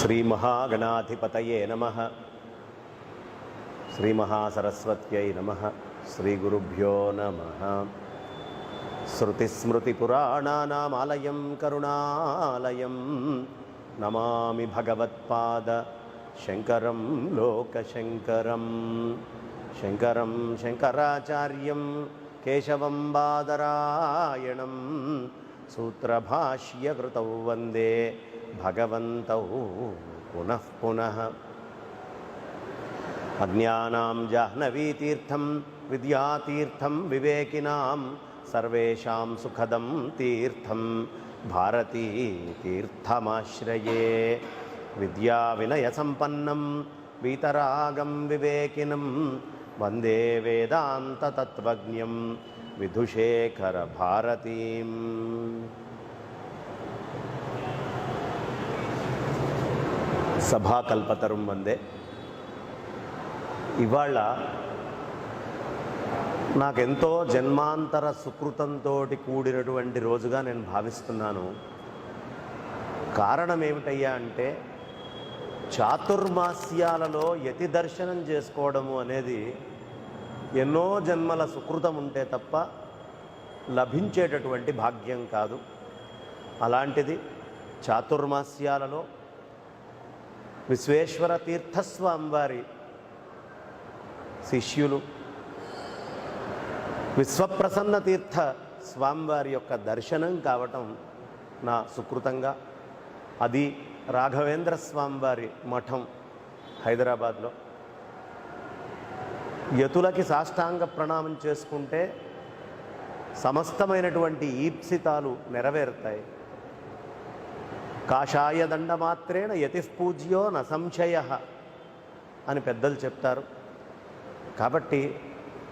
శ్రీ మహాగణాధిపతయే నమః. శ్రీ మహాసరస్వత్యై నమః. శ్రీ గురుభ్యో నమః. శృతిస్మృతిపురాణానామాలయం కరుణాలయం నమామి భగవత్పాద శంకరం లోకశంకరం. శంకరం శంకరాచార్యం కేశవం బాదరాయణం సూత్రభాష్యకృతౌ వందే భగవంతౌ పునః పునః. అజ్ఞానాం జాహ్నవీతీర్థం విద్యాతీర్థం వివేకినాం సర్వేషాం సుఖదం తీర్థం భారతీ తీర్థమాశ్రయే. విద్యా వినయ సంపన్నం వీతరాగం వివేకినం వందే వేదాంత తత్వజ్ఞం విధుశేఖర భారతీం. సభాకల్పతరుం వందే. ఇవాళ నాకెంతో జన్మాంతర సుకృతంతో కూడినటువంటి రోజుగా నేను భావిస్తున్నాను. కారణం ఏమిటయ్యా అంటే, చాతుర్మాస్యాలలో యతి దర్శనం చేసుకోవడము అనేది ఎన్నో జన్మల సుకృతం ఉంటే తప్ప లభించేటటువంటి భాగ్యం కాదు. అలాంటిది చాతుర్మాస్యాలలో విశ్వేశ్వర తీర్థస్వామి వారి శిష్యులు విశ్వప్రసన్న తీర్థ స్వామివారి యొక్క దర్శనం కావటం నా సుకృతంగా, అది రాఘవేంద్ర స్వామివారి మఠం హైదరాబాద్లో. యతులకి సాష్టాంగ ప్రణామం చేసుకుంటే సమస్తమైనటువంటి ఈప్సితాలు నెరవేరుతాయి. కాషాయ దండమాత్రేణ యతిః పూజ్యో న సంశయ అని పెద్దలు చెప్తారు. కాబట్టి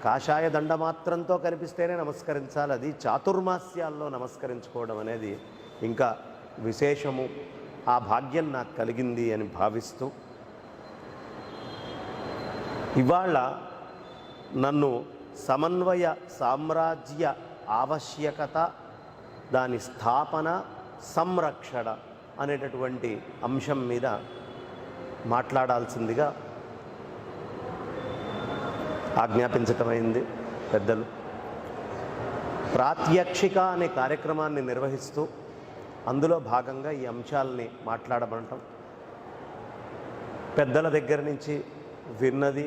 కాషాయ దండమాత్రంతో కనిపిస్తేనే నమస్కరించాలి. అది చాతుర్మాస్యాల్లో నమస్కరించుకోవడం అనేది ఇంకా విశేషము. ఆ భాగ్యం నాకు కలిగింది అని భావిస్తూ, ఇవాళ నన్ను సమన్వయ సామ్రాజ్య ఆవశ్యకత, దాని స్థాపన, సంరక్షణ అనేటటువంటి అంశం మీద మాట్లాడాల్సిందిగా ఆజ్ఞాపించటమైంది పెద్దలు. ప్రాత్యక్షిక అనే కార్యక్రమాన్ని నిర్వహిస్తూ అందులో భాగంగా ఈ అంశాలని మాట్లాడమంటాం. పెద్దల దగ్గర నుంచి విన్నది,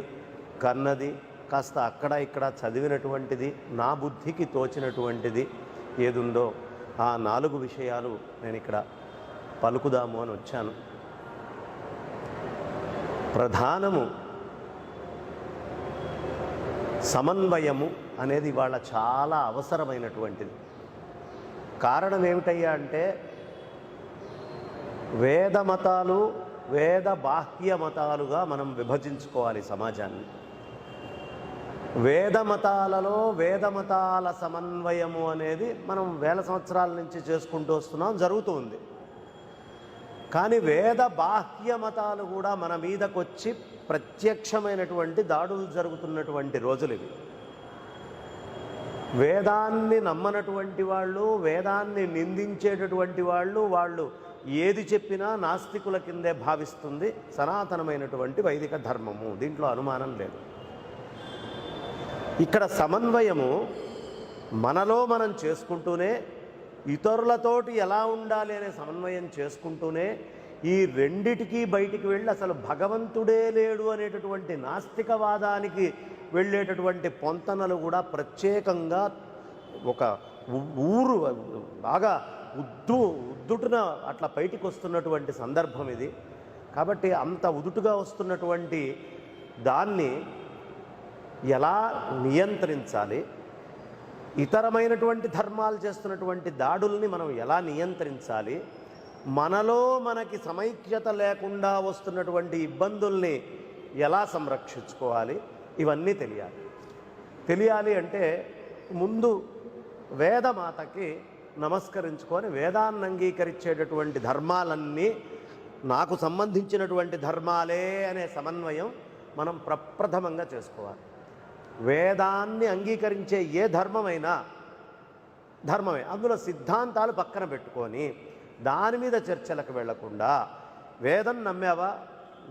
కన్నది, కాస్త అక్కడ ఇక్కడ చదివినటువంటిది, నా బుద్ధికి తోచినటువంటిది ఏదుందో ఆ 4 విషయాలు నేను ఇక్కడ పలుకుదాము అని వచ్చాను. ప్రధానము సమన్వయము అనేది ఇవాళ చాలా అవసరమైనటువంటిది. కారణం ఏమిటయ్యా అంటే, వేద మతాలు, వేద బాహ్య మతాలుగా మనం విభజించుకోవాలి సమాజాన్ని. వేద మతాలలో వేద మతాల సమన్వయము అనేది మనం వేల సంవత్సరాల నుంచి చేసుకుంటూ వస్తున్నాం, జరుగుతూ ఉంది. కానీ వేద బాహ్య మతాలు కూడా మన మీదకొచ్చి ప్రత్యక్షమైనటువంటి దాడులు జరుగుతున్నటువంటి రోజులు ఇవి. వేదాన్ని నమ్మనటువంటి వాళ్ళు, వేదాన్ని నిందించేటటువంటి వాళ్ళు ఏది చెప్పినా నాస్తికుల కిందే భావిస్తుంది సనాతనమైనటువంటి వైదిక ధర్మము. దీంట్లో అనుమానం లేదు. ఇక్కడ సమన్వయము మనలో మనం చేసుకుంటూనే, ఇతరులతోటి ఎలా ఉండాలి అనే సమన్వయం చేసుకుంటూనే, ఈ రెండిటికి బయటికి వెళ్ళి అసలు భగవంతుడే లేడు అనేటటువంటి నాస్తికవాదానికి వెళ్ళేటటువంటి పొంతనలు కూడా ప్రత్యేకంగా ఒక ఊరు బాగా ఉద్దుటున అట్లా బయటికి వస్తున్నటువంటి సందర్భం ఇది. కాబట్టి అంత ఉదుటుగా వస్తున్నటువంటి దాన్ని ఎలా నియంత్రించాలి, ఇతరమైనటువంటి ధర్మాలు చేస్తున్నటువంటి దాడుల్ని మనం ఎలా నియంత్రించాలి, మనలో మనకి సమైక్యత లేకుండా వస్తున్నటువంటి ఇబ్బందుల్ని ఎలా సంరక్షించుకోవాలి, ఇవన్నీ తెలియాలి అంటే ముందు వేదమాతకి నమస్కరించుకొని వేదాన్ని అంగీకరించేటటువంటి ధర్మాలన్నీ నాకు సంబంధించినటువంటి ధర్మాలే అనే సమన్వయం మనం ప్రప్రథమంగా చేసుకోవాలి. వేదాన్ని అంగీకరించే ఏ ధర్మమైనా ధర్మమే, అందులో సిద్ధాంతాలు పక్కన పెట్టుకొని దాని మీద చర్చలకు వెళ్లకుండా వేదం నమ్మావా,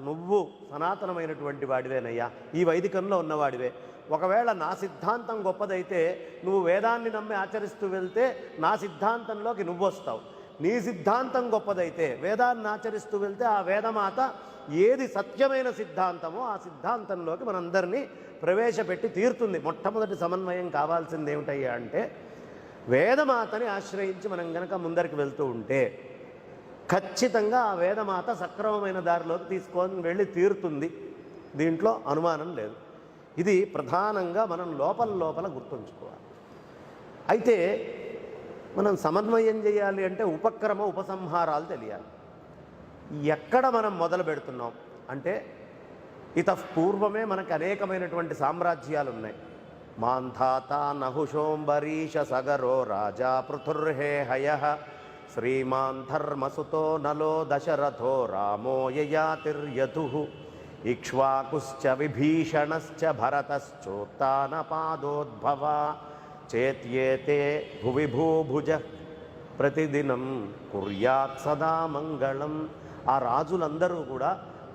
నువ్వు సనాతనమైనటువంటి వాడివేనయ్యా, ఈ వైదికంలో ఉన్నవాడివే. ఒకవేళ నా సిద్ధాంతం గొప్పదైతే నువ్వు వేదాన్ని నమ్మి ఆచరిస్తూ వెళ్తే నా సిద్ధాంతంలోకి నువ్వు వస్తావు. నీ సిద్ధాంతం గొప్పదైతే వేదాన్ని ఆచరిస్తూ వెళ్తే ఆ వేదమాత ఏది సత్యమైన సిద్ధాంతమో ఆ సిద్ధాంతంలోకి మనందరినీ ప్రవేశపెట్టి తీరుతుంది. మొట్టమొదటి సమన్వయం కావాల్సింది ఏమిటయ్యా అంటే వేదమాతని ఆశ్రయించి మనం గనక ముందరికి వెళ్తూ ఉంటే ఖచ్చితంగా ఆ వేదమాత సక్రమమైన దారిలోకి తీసుకొని వెళ్ళి తీరుతుంది. దీంట్లో అనుమానం లేదు. ఇది ప్రధానంగా మనం లోపల గుర్తుంచుకోవాలి. అయితే మనం సమన్వయం చేయాలి అంటే ఉపక్రమ ఉపసంహారాలు తెలియాలి. ఎక్కడ మనం మొదలు పెడుతున్నాం అంటే ఇతఃపూర్వమే మనకు అనేకమైనటువంటి సామ్రాజ్యాలు ఉన్నాయి. మాంధాత నహుషోంబరీష సగరో రాజా పృథుర్హే హయ శ్రీమాన్ ధర్మసుతో నలో దశరథో రామో యయాతిర్యతు ఇక్ష్వాకుశ్చ విభీషణశ్చ భరతశ్చోత్తానపాదోద్భవ చేత్యేతే భువి భూభుజ ప్రతిదినం కుర్యాత్ సదా మంగళం. ఆ రాజులందరూ కూడా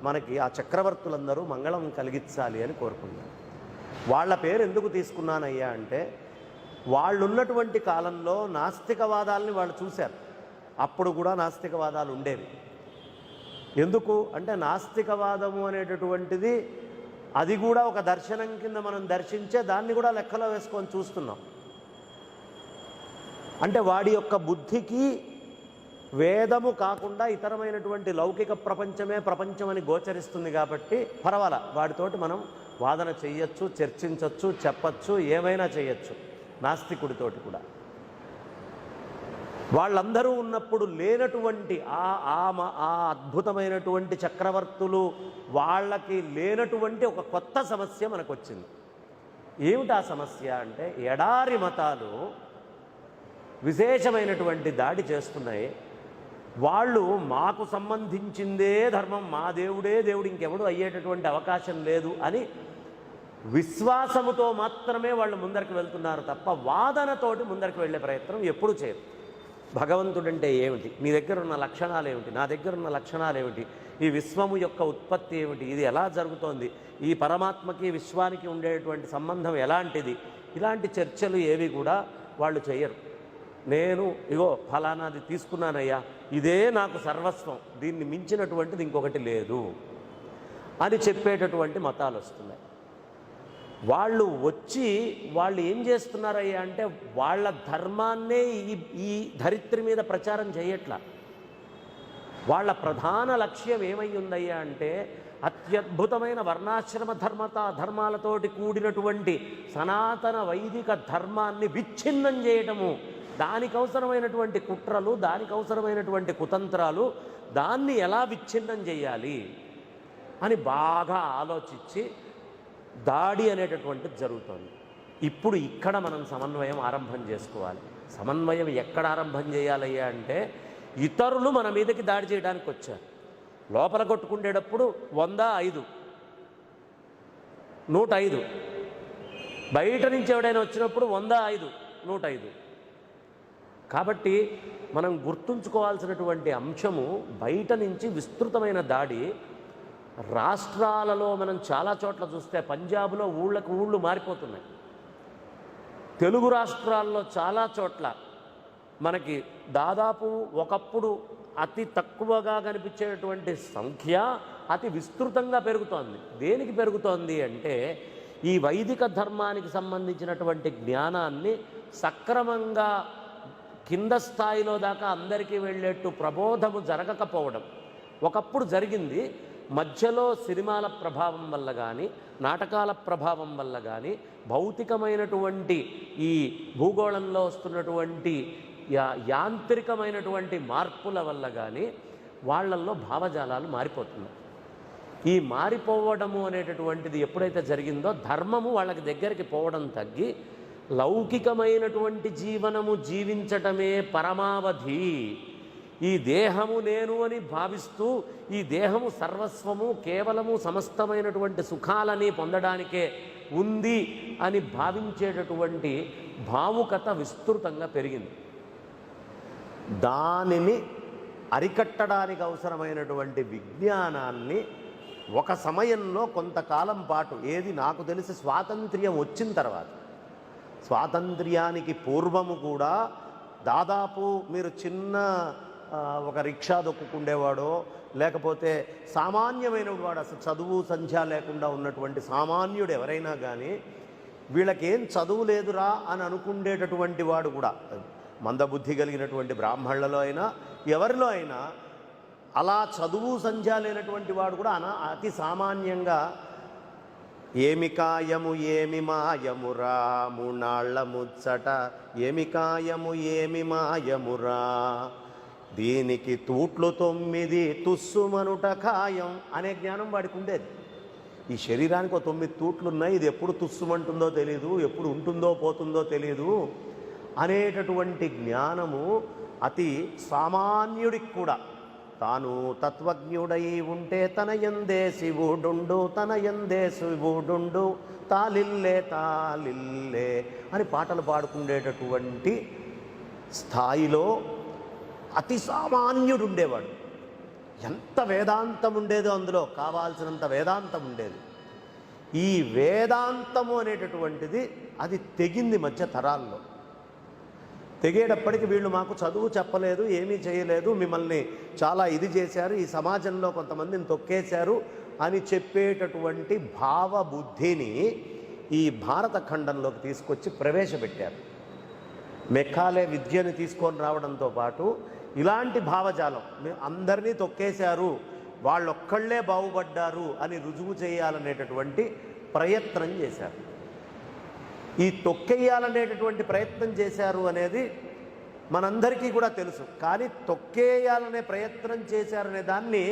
మనకి, ఆ చక్రవర్తులందరూ మంగళం కలిగించాలి అని కోరుకున్నారు. వాళ్ళ పేరు ఎందుకు తీసుకున్నానయ్యా అంటే వాళ్ళున్నటువంటి కాలంలో నాస్తికవాదాలని వాళ్ళు చూశారు. అప్పుడు కూడా నాస్తికవాదాలు ఉండేవి. ఎందుకు అంటే నాస్తికవాదము అనేటటువంటిది అది కూడా ఒక దర్శనం కింద మనం దర్శించే దాన్ని కూడా లెక్కలో వేసుకొని చూస్తున్నాం. అంటే వాడి యొక్క బుద్ధికి వేదము కాకుండా ఇతరమైనటువంటి లౌకిక ప్రపంచమే ప్రపంచమని గోచరిస్తుంది. కాబట్టి పర్వాలా, వాడితోటి మనం వాదన చెయ్యొచ్చు, చర్చించవచ్చు, చెప్పచ్చు, ఏమైనా చేయొచ్చు నాస్తికుడితోటి కూడా. వాళ్ళందరూ ఉన్నప్పుడు లేనటువంటి ఆ అద్భుతమైనటువంటి చక్రవర్తులు వాళ్ళకి లేనటువంటి ఒక కొత్త సమస్య మనకు వచ్చింది. ఏమిటి ఆ సమస్య అంటే ఎడారి మతాలు విశేషమైనటువంటి దాడి చేస్తున్నాయి. వాళ్ళు మాకు సంబంధించిందే ధర్మం, మా దేవుడే దేవుడు, ఇంకెవడు అయ్యేటటువంటి అవకాశం లేదు అని విశ్వాసముతో మాత్రమే వాళ్ళు ముందరికి వెళ్తున్నారు తప్ప వాదనతోటి ముందరికి వెళ్ళే ప్రయత్నం ఎప్పుడు చేయరు. భగవంతుడంటే ఏమిటి, నీ దగ్గర ఉన్న లక్షణాలు ఏమిటి, నా దగ్గర ఉన్న లక్షణాలు ఏమిటి, ఈ విశ్వము యొక్క ఉత్పత్తి ఏమిటి, ఇది ఎలా జరుగుతోంది, ఈ పరమాత్మకి విశ్వానికి ఉండేటువంటి సంబంధం ఎలాంటిది, ఇలాంటి చర్చలు ఏవి కూడా వాళ్ళు చేయరు. నేను ఇగో ఫలానాది తీసుకున్నానయ్యా, ఇదే నాకు సర్వస్వం, దీన్ని మించినటువంటిది ఇంకొకటి లేదు అని చెప్పేటటువంటి మతాలు వస్తున్నాయి. వాళ్ళు వచ్చి వాళ్ళు ఏం చేస్తున్నారయ్యా అంటే వాళ్ళ ధర్మాన్నే ఈ ధరిత్రి మీద ప్రచారం చేయట్లా. వాళ్ళ ప్రధాన లక్ష్యం ఏమై ఉందయ్యా అంటే అత్యద్భుతమైన వర్ణాశ్రమ ధర్మాలతోటి కూడినటువంటి సనాతన వైదిక ధర్మాన్ని విచ్ఛిన్నం చేయటము, దానికి అవసరమైనటువంటి కుట్రలు, దానికి అవసరమైనటువంటి కుతంత్రాలు, దాన్ని ఎలా విచ్ఛిన్నం చేయాలి అని బాగా ఆలోచించి దాడి అనేటటువంటిది జరుగుతుంది. ఇప్పుడు ఇక్కడ మనం సమన్వయం ఆరంభం చేసుకోవాలి. సమన్వయం ఎక్కడ ఆరంభం చేయాలయ్యా అంటే ఇతరులు మన మీదకి దాడి చేయడానికి వచ్చారు. లోపల కొట్టుకుండేటప్పుడు 105 105, బయట నుంచి ఎవడైనా వచ్చినప్పుడు 105 105. కాబట్టి మనం గుర్తుంచుకోవాల్సినటువంటి అంశము బయట నుంచి విస్తృతమైన దాడి. రాష్ట్రాలలో మనం చాలా చోట్ల చూస్తే పంజాబ్లో ఊళ్ళకు ఊళ్ళు మారిపోతున్నాయి. తెలుగు రాష్ట్రాల్లో చాలా చోట్ల మనకి దాదాపు ఒకప్పుడు అతి తక్కువగా కనిపించేటువంటి సంఖ్య అతి విస్తృతంగా పెరుగుతోంది. దేనికి పెరుగుతోంది అంటే ఈ వైదిక ధర్మానికి సంబంధించినటువంటి జ్ఞానాన్ని సక్రమంగా కింద స్థాయిలో దాకా అందరికీ వెళ్ళేట్టు ప్రబోధము జరగకపోవడం. ఒకప్పుడు జరిగింది, మధ్యలో సినిమాల ప్రభావం వల్ల కానీ, నాటకాల ప్రభావం వల్ల కానీ, భౌతికమైనటువంటి ఈ భూగోళంలో వస్తున్నటువంటి యాంత్రికమైనటువంటి మార్పుల వల్ల కానీ వాళ్ళల్లో భావజాలాలు మారిపోతున్నాయి. ఈ మారిపోవడము అనేటటువంటిది ఎప్పుడైతే జరిగిందో ధర్మము వాళ్ళకి దగ్గరికి పోవడం తగ్గి లౌకికమైనటువంటి జీవనము జీవించటమే పరమావధి, ఈ దేహము నేను అని భావిస్తూ ఈ దేహము సర్వస్వము కేవలము సమస్తమైనటువంటి సుఖాలని పొందడానికే ఉంది అని భావించేటటువంటి భావుకత విస్తృతంగా పెరిగింది. దానిని అరికట్టడానికి అవసరమైనటువంటి విజ్ఞానాన్ని ఒక సమయంలో కొంతకాలం పాటు, ఏది నాకు తెలిసి స్వాతంత్ర్యం వచ్చిన తర్వాత, స్వాతంత్ర్యానికి పూర్వము కూడా దాదాపు మీరు చిన్న ఒక రిక్షా దొక్కుకుండేవాడో లేకపోతే సామాన్యమైన వాడు, అసలు చదువు సంధ్య లేకుండా ఉన్నటువంటి సామాన్యుడు ఎవరైనా కానీ వీళ్ళకేం చదువు లేదురా అని అనుకుండేటటువంటి వాడు కూడా, మందబుద్ధి కలిగినటువంటి బ్రాహ్మణులలో అయినా ఎవరిలో అయినా అలా చదువు సంధ్య లేనటువంటి వాడు కూడా అతి సామాన్యంగా ఏమి కాయము ఏమి మాయమురా మూనాళ్ల ముచ్చట, ఏమి కాయము ఏమి మాయమురా, దీనికి తూట్లు 9 తుస్సుమనుట ఖాయం అనే జ్ఞానం వాడికి ఉండేది. ఈ శరీరానికి 9 తూట్లు ఉన్నాయి, ఇది ఎప్పుడు తుస్సుమంటుందో తెలియదు, ఎప్పుడు ఉంటుందో పోతుందో తెలియదు అనేటటువంటి జ్ఞానము అతి సామాన్యుడికి కూడా. తాను తత్వజ్ఞుడై ఉంటే తన యందే శివుడుండు, తన యందే శివుడుండు, తాలిల్లే తాలిల్లే అని పాటలు పాడుకునేటటువంటి స్థాయిలో అతి సామాన్యుడు ఉండేవాడు. ఎంత వేదాంతం ఉండేదో అందులో, కావాల్సినంత వేదాంతం ఉండేది. ఈ వేదాంతము అనేటటువంటిది అది తెగింది మధ్య తరాల్లో. తెగేటప్పటికి వీళ్ళు మాకు చదువు చెప్పలేదు, ఏమీ చేయలేదు, మిమ్మల్ని చాలా ఇది చేశారు, ఈ సమాజంలో కొంతమందిని తొక్కేశారు అని చెప్పేటటువంటి భావబుద్ధిని ఈ భారత ఖండంలోకి తీసుకొచ్చి ప్రవేశపెట్టారు. మెక్కాలే విద్యను తీసుకొని రావడంతో పాటు ఇలాంటి భావజాలం, అందరినీ తొక్కేశారు, వాళ్ళొక్కళ్ళే బాగుపడ్డారు అని రుజువు చేయాలనేటటువంటి ప్రయత్నం చేశారు. ఈ తొక్కేయాలనేటటువంటి ప్రయత్నం చేశారు అనేది మనందరికీ కూడా తెలుసు. కానీ తొక్కేయాలనే ప్రయత్నం చేశారనే దాన్ని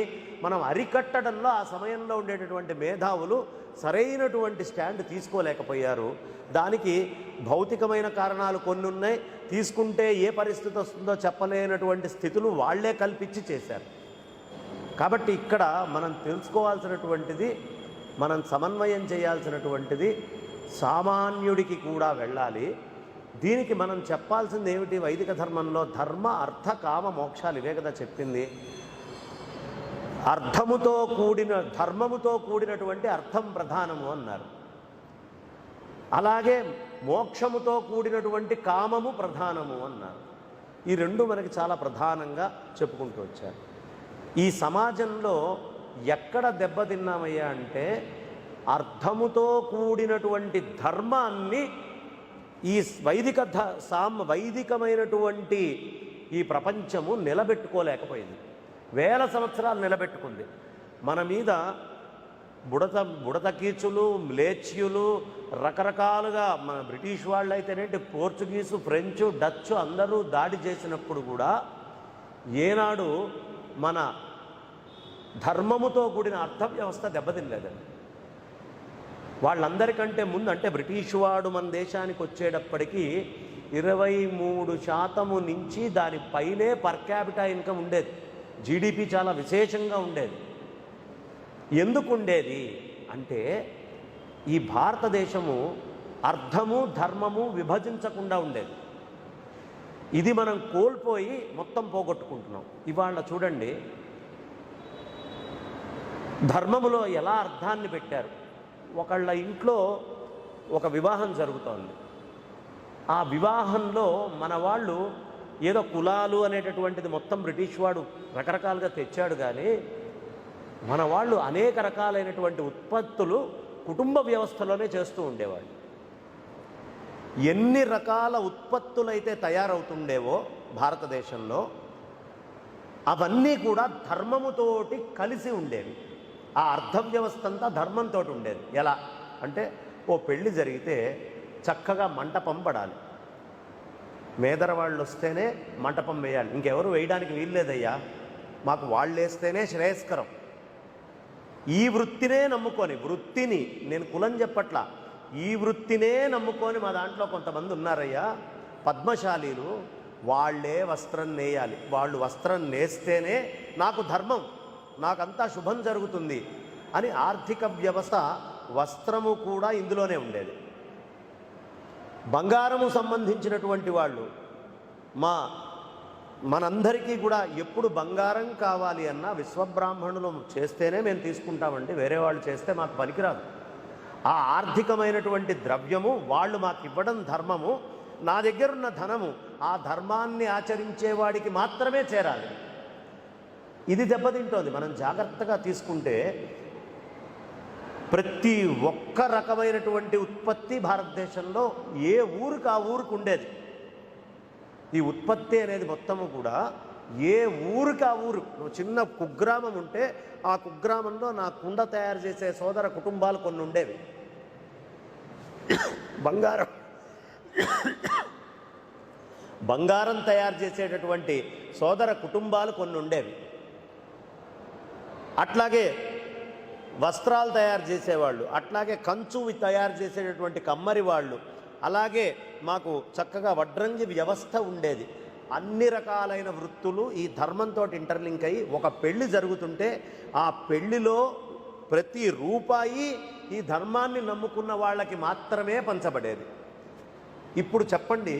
మనం అరికట్టడంలో ఆ సమయంలో ఉండేటటువంటి మేధావులు సరైనటువంటి స్టాండ్ తీసుకోలేకపోయారు. దానికి భౌతికమైన కారణాలు కొన్ని ఉన్నాయి, తీసుకుంటే ఏ పరిస్థితి వస్తుందో చెప్పలేనటువంటి స్థితులు వాళ్లే కల్పించి చేశారు. కాబట్టి ఇక్కడ మనం తెలుసుకోవాల్సినటువంటిది, మనం సమన్వయం చేయాల్సినటువంటిది సామాన్యుడికి కూడా వెళ్ళాలి. దీనికి మనం చెప్పాల్సింది ఏమిటి? వైదిక ధర్మంలో ధర్మ అర్థ కామ మోక్షాలు ఇవే కదా చెప్పింది. ధర్మముతో కూడినటువంటి అర్థం ప్రధానము అన్నారు. అలాగే మోక్షముతో కూడినటువంటి కామము ప్రధానము అన్నారు. ఈ రెండు మనకి చాలా ప్రధానంగా చెప్పుకుంటూ వచ్చారు. ఈ సమాజంలో ఎక్కడ దెబ్బతిన్నామయ్యా అంటే అర్థముతో కూడినటువంటి ధర్మాన్ని ఈ వైదికమైనటువంటి ఈ ప్రపంచము నిలబెట్టుకోలేకపోయింది. వేల సంవత్సరాలు నిలబెట్టుకుంది. మన మీద బుడత కీచులు, మ్లేచ్యులు, రకరకాలుగా మన బ్రిటిష్ వాళ్ళు అయితేనేంటి, పోర్చుగీసు, ఫ్రెంచు, డచ్చు అందరూ దాడి చేసినప్పుడు కూడా ఏనాడు మన ధర్మముతో కూడిన అర్థ వ్యవస్థ దెబ్బతినలేదండి. వాళ్ళందరికంటే ముందు, అంటే బ్రిటిష్ వాడు మన దేశానికి వచ్చేటప్పటికీ 23% నుంచి దానిపైనే పర్ క్యాపిటా ఇన్కమ్ ఉండేది. జీడిపి చాలా విశేషంగా ఉండేది. ఎందుకు ఉండేది అంటే ఈ భారతదేశము అర్థము ధర్మము విభజించకుండా ఉండేది. ఇది మనం కోల్పోయి మొత్తం పోగొట్టుకుంటున్నాం. ఇవాళ చూడండి, ధర్మములో ఎలా అర్థాన్ని పెట్టారు. ఒకళ్ళ ఇంట్లో ఒక వివాహం జరుగుతోంది. ఆ వివాహంలో మన వాళ్ళు ఏదో కులాలు అనేటటువంటిది మొత్తం బ్రిటిష్ వాడు రకరకాలుగా తెచ్చాడు. కానీ మన వాళ్ళు అనేక రకాలైనటువంటి ఉత్పత్తులు కుటుంబ వ్యవస్థలోనే చేస్తూ ఉండేవాళ్ళు. ఎన్ని రకాల ఉత్పత్తులైతే తయారవుతుండేవో భారతదేశంలో అవన్నీ కూడా ధర్మముతోటి కలిసి ఉండేవి. ఆ అర్థ వ్యవస్థ అంతా ధర్మంతో ఉండేది. ఎలా అంటే, ఓ పెళ్ళి జరిగితే చక్కగా మంటపం పడాలి, మేదర వాళ్ళు వస్తేనే మంటపం వేయాలి, ఇంకెవరు వేయడానికి వీల్లేదయ్యా, మాకు వాళ్ళు వేస్తేనే శ్రేయస్కరం. ఈ వృత్తినే నమ్ముకొని, వృత్తిని నేను కులం చెప్పట్లా, ఈ వృత్తినే నమ్ముకొని మా దాంట్లో కొంతమంది ఉన్నారయ్యా పద్మశాలీలు, వాళ్ళే వస్త్రం నేయాలి, వాళ్ళు వస్త్రం నేస్తేనే నాకు ధర్మం, నాకంతా శుభం జరుగుతుంది అని ఆర్థిక వ్యవస్థ, వస్త్రము కూడా ఇందులోనే ఉండేది. బంగారము సంబంధించినటువంటి వాళ్ళు, మా మనందరికీ కూడా ఎప్పుడు బంగారం కావాలి అన్నా విశ్వబ్రాహ్మణులు చేస్తేనే మేము తీసుకుంటామండి, వేరే వాళ్ళు చేస్తే మాకు పనికిరాదు. ఆ ఆర్థికమైనటువంటి ద్రవ్యము వాళ్ళు మాకు ఇవ్వడం ధర్మము, నా దగ్గరున్న ధనము ఆ ధర్మాన్ని ఆచరించేవాడికి మాత్రమే చేరాలి. ఇది దెబ్బతింటోంది. మనం జాగ్రత్తగా తీసుకుంటే ప్రతి ఒక్క రకమైనటువంటి ఉత్పత్తి భారతదేశంలో ఏ ఊరికి ఆ ఊరికి ఉండేది. ఈ ఉత్పత్తి అనేది మొత్తము కూడా ఏ ఊరికి ఆ ఊరు, చిన్న కుగ్రామం ఉంటే ఆ కుగ్రామంలో నా కుండ తయారు చేసే సోదర కుటుంబాలు కొన్ని ఉండేవి. బంగారం తయారు చేసేటటువంటి సోదర కుటుంబాలు కొన్ని ఉండేవి. అట్లాగే వస్త్రాలు తయారు చేసేవాళ్ళు, అట్లాగే కంచు తయారు చేసేటటువంటి కమ్మరి వాళ్ళు, అలాగే మాకు చక్కగా వడ్రంగి వ్యవస్థ ఉండేది. అన్ని రకాలైన వృత్తులు ఈ ధర్మంతో ఇంటర్లింక్ అయ్యి ఒక పెళ్లి జరుగుతుంటే ఆ పెళ్లిలో ప్రతి రూపాయి ఈ ధర్మాన్ని నమ్ముకున్న వాళ్ళకి మాత్రమే పంచబడేది. ఇప్పుడు చెప్పండి,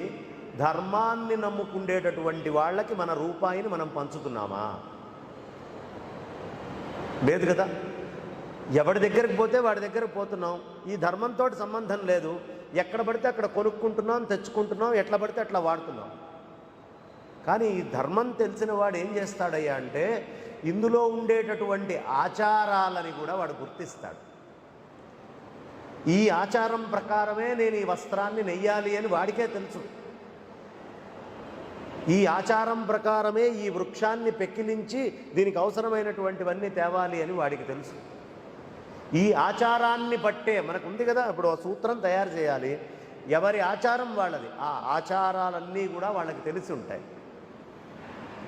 ధర్మాన్ని నమ్ముకుండేటటువంటి వాళ్ళకి మన రూపాయిని మనం పంచుతున్నామా? లేదు కదా. ఎవడి దగ్గరికి పోతే వాడి దగ్గరకు పోతున్నాం. ఈ ధర్మంతో సంబంధం లేదు. ఎక్కడ పడితే అక్కడ కొనుక్కుంటున్నాం, తెచ్చుకుంటున్నాం, ఎట్లా పడితే అట్లా వాడుతున్నాం. కానీ ఈ ధర్మం తెలిసిన వాడు ఏం చేస్తాడయ్యా అంటే ఇందులో ఉండేటటువంటి ఆచారాలని కూడా వాడు గుర్తిస్తాడు. ఈ ఆచారం ప్రకారమే నేను ఈ వస్త్రాన్ని నెయ్యాలి అని వాడికే తెలుసు. ఈ ఆచారం ప్రకారమే ఈ వృక్షాన్ని పెక్కిలించి దీనికి అవసరమైనటువంటివన్నీ తేవాలి అని వాడికి తెలుసు. ఈ ఆచారాన్ని బట్టే మనకు ఉంది కదా, ఇప్పుడు సూత్రం తయారు చేయాలి, ఎవరి ఆచారం వాళ్ళది, ఆ ఆచారాలన్నీ కూడా వాళ్ళకి తెలిసి ఉంటాయి.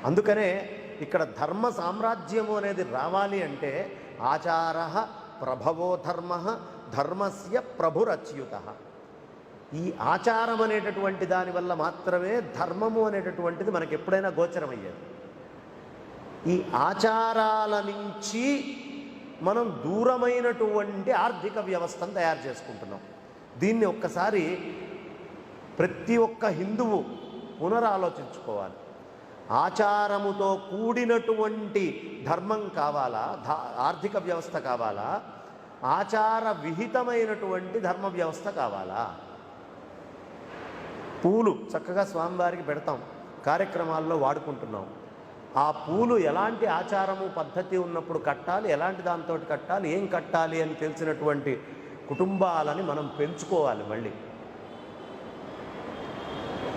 అందుకనే ఇక్కడ ధర్మ సామ్రాజ్యము అనేది రావాలి అంటే ఆచార ప్రభవో ధర్మ ధర్మస్య ప్రభురచ్యుత. ఈ ఆచారం అనేటటువంటి దానివల్ల మాత్రమే ధర్మము అనేటటువంటిది మనకి ఎప్పుడైనా గోచరమయ్యేది. ఈ ఆచారాల నుంచి మనం దూరమైనటువంటి ఆర్థిక వ్యవస్థను తయారు చేసుకుంటున్నాం. దీన్ని ఒక్కసారి ప్రతి ఒక్క హిందువు పునరాలోచించుకోవాలి. ఆచారముతో కూడినటువంటి ధర్మం కావాలా, ఆర్థిక వ్యవస్థ కావాలా, ఆచార విహితమైనటువంటి ధర్మ వ్యవస్థ కావాలా? పూలు చక్కగా స్వామివారికి పెడతాం, కార్యక్రమాల్లో వాడుకుంటున్నాం. ఆ పూలు ఎలాంటి ఆచారము పద్ధతి ఉన్నప్పుడు కట్టాలి, ఎలాంటి దాంతో కట్టాలి, ఏం కట్టాలి అని తెలిసినటువంటి కుటుంబాలని మనం పెంచుకోవాలి మళ్ళీ.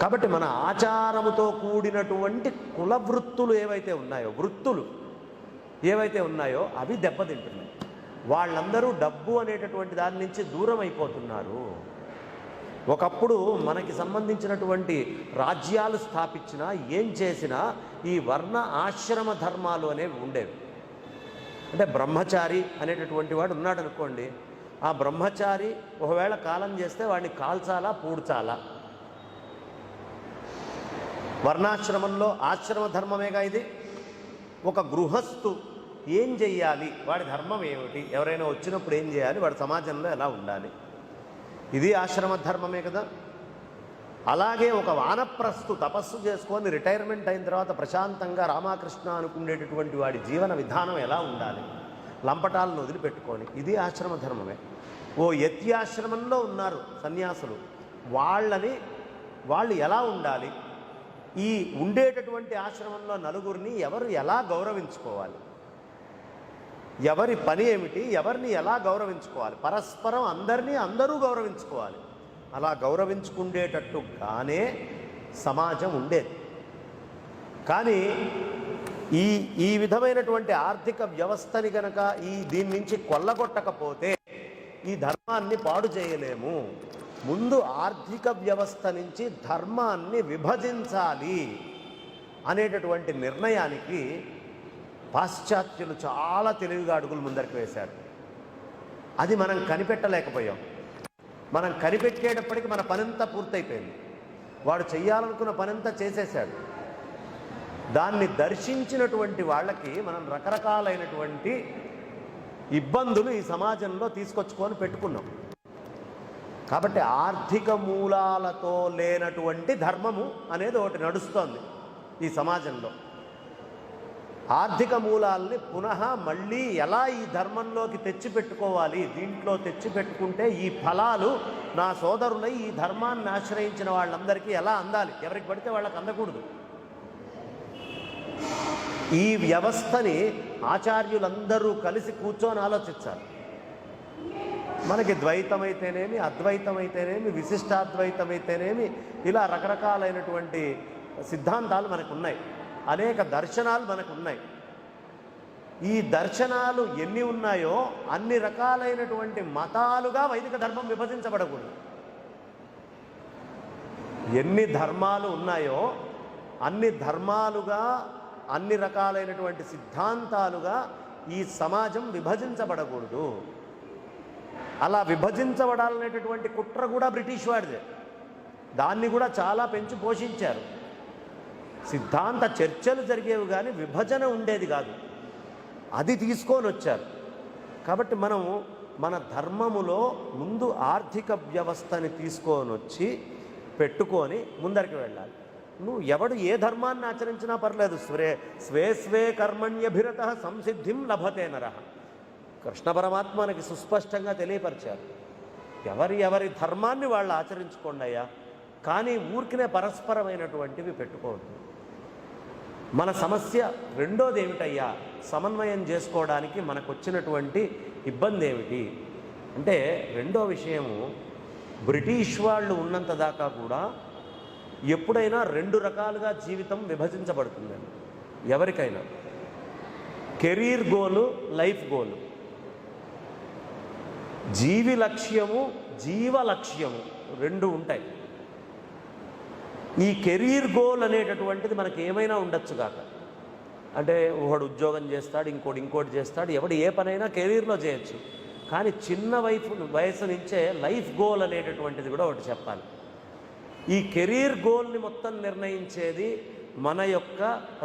కాబట్టి మన ఆచారముతో కూడినటువంటి కుల వృత్తులు ఏవైతే ఉన్నాయో, వృత్తులు ఏవైతే ఉన్నాయో అవి దెబ్బతింటున్నాయి. వాళ్ళందరూ డబ్బు అనేటటువంటి దాని నుంచి దూరం అయిపోతున్నారు. ఒకప్పుడు మనకి సంబంధించినటువంటి రాజ్యాలు స్థాపించినా ఏం చేసినా ఈ వర్ణ ఆశ్రమ ధర్మాలు అనేవి ఉండేవి. అంటే బ్రహ్మచారి అనేటటువంటి వాడు ఉన్నాడు అనుకోండి, ఆ బ్రహ్మచారి ఒకవేళ కాలం చేస్తే వాడిని కాల్చాలా, పూడ్చాలా? వర్ణాశ్రమంలో ఆశ్రమ ధర్మమేగా ఇది. ఒక గృహస్థు ఏం చెయ్యాలి, వాడి ధర్మం ఏమిటి, ఎవరైనా వచ్చినప్పుడు ఏం చేయాలి, వాడి సమాజంలో ఎలా ఉండాలి, ఇది ఆశ్రమ ధర్మమే కదా. అలాగే ఒక వానప్రస్థు తపస్సు చేసుకొని రిటైర్మెంట్ అయిన తర్వాత ప్రశాంతంగా రామకృష్ణ అనుకునేటటువంటి వాడి జీవన విధానం ఎలా ఉండాలి, లంపటాలను వదిలిపెట్టుకొని, ఇది ఆశ్రమ ధర్మమే. ఓ యత్యాశ్రమంలో ఉన్నారు సన్యాసులు, వాళ్ళు ఎలా ఉండాలి, ఈ ఉండేటటువంటి ఆశ్రమంలో నలుగురిని ఎవరు ఎలా గౌరవించుకోవాలి, ఎవరి పని ఏమిటి, ఎవరిని ఎలా గౌరవించుకోవాలి, పరస్పరం అందరూ గౌరవించుకోవాలి. అలా గౌరవించుకుండేటట్టుగానే సమాజం ఉండేది. కానీ ఈ విధమైనటువంటి ఆర్థిక వ్యవస్థని కనుక దీని నుంచి కొల్లగొట్టకపోతే ఈ ధర్మాన్ని పాడు చేయలేము. ముందు ఆర్థిక వ్యవస్థ నుంచి ధర్మాన్ని విభజించాలి అనేటటువంటి నిర్ణయానికి పాశ్చాత్యులు చాలా తెలివిగా అడుగులు ముందరికి వేశారు. అది మనం కనిపెట్టలేకపోయాం. మనం కనిపెట్టేటప్పటికి మన పనంతా పూర్తయిపోయింది. వాడు చెయ్యాలనుకున్న పనంతా చేసేశాడు. దాన్ని దర్శించినటువంటి వాళ్ళకి మనం రకరకాలైనటువంటి ఇబ్బందులు ఈ సమాజంలో తీసుకొచ్చుకొని పెట్టుకున్నాం. కాబట్టి ఆర్థిక మూలాలతో లేనటువంటి ధర్మము అనేది ఒకటి నడుస్తోంది. ఈ సమాజంలో. ఆర్థిక మూలాల్ని పునః మళ్ళీ ఎలా ఈ ధర్మంలోకి తెచ్చిపెట్టుకోవాలి, దీంట్లో తెచ్చిపెట్టుకుంటే ఈ ఫలాలు నా సోదరులై ఈ ధర్మాన్ని ఆశ్రయించిన వాళ్ళందరికీ ఎలా అందాలి, ఎవరికి పడితే వాళ్ళకి అందకూడదు. ఈ వ్యవస్థని ఆచార్యులందరూ కలిసి కూర్చొని ఆలోచించాలి. మనకి ద్వైతమైతేనేమి, అద్వైతమైతేనేమి, విశిష్టాద్వైతమైతేనేమి, ఇలా రకరకాలైనటువంటి సిద్ధాంతాలు మనకు ఉన్నాయి, అనేక దర్శనాలు మనకు ఉన్నాయి. ఈ దర్శనాలు ఎన్ని ఉన్నాయో అన్ని రకాలైనటువంటి మతాలుగా వైదిక ధర్మం విభజించబడకూడదు. ఎన్ని ధర్మాలు ఉన్నాయో అన్ని ధర్మాలుగా, అన్ని రకాలైనటువంటి సిద్ధాంతాలుగా ఈ సమాజం విభజించబడకూడదు. అలా విభజించబడాలనేటటువంటి కుట్ర కూడా బ్రిటిష్ వాడిదే. దాన్ని కూడా చాలా పెంచి పోషించారు. సిద్ధాంత చర్చలు జరిగేవి కానీ విభజన ఉండేది కాదు. అది తీసుకొని వచ్చారు. కాబట్టి మనం మన ధర్మములో ముందు ఆర్థిక వ్యవస్థని తీసుకొని వచ్చి పెట్టుకొని ముందరికి వెళ్ళాలి. నువ్వు ఎవడు ఏ ధర్మాన్ని ఆచరించినా పర్లేదు, స్వే స్వే కర్మణ్యభిరత సంసిద్ధిం లభతే నరః. కృష్ణ పరమాత్మ మనకి సుస్పష్టంగా తెలియపరిచారు. ఎవరి ధర్మాన్ని వాళ్ళు ఆచరించుకోండి అయ్యా, కానీ ఊరికినే పరస్పరమైనటువంటివి పెట్టుకోవద్దు. మన సమస్య రెండోది ఏమిటయ్యా, సమన్వయం చేసుకోవడానికి మనకు వచ్చినటువంటి ఇబ్బంది ఏమిటి అంటే, రెండో విషయము, బ్రిటిష్ వాళ్ళు ఉన్నంత దాకా కూడా ఎప్పుడైనా రెండు రకాలుగా జీవితం విభజించబడుతుందండి. ఎవరికైనా కెరీర్ గోలు, లైఫ్ గోలు, జీవి లక్ష్యము, జీవ లక్ష్యము రెండు ఉంటాయి. ఈ కెరీర్ గోల్ అనేటటువంటిది మనకి ఏమైనా ఉండొచ్చు కాక, అంటే ఒకడు ఉద్యోగం చేస్తాడు, ఇంకోటి చేస్తాడు, ఎవడు ఏ పనైనా కెరీర్లో చేయొచ్చు. కానీ చిన్న వయసు నుంచే లైఫ్ గోల్ అనేటటువంటిది కూడా ఒకటి చెప్పాలి. ఈ కెరీర్ గోల్ని మొత్తం నిర్ణయించేది మన యొక్క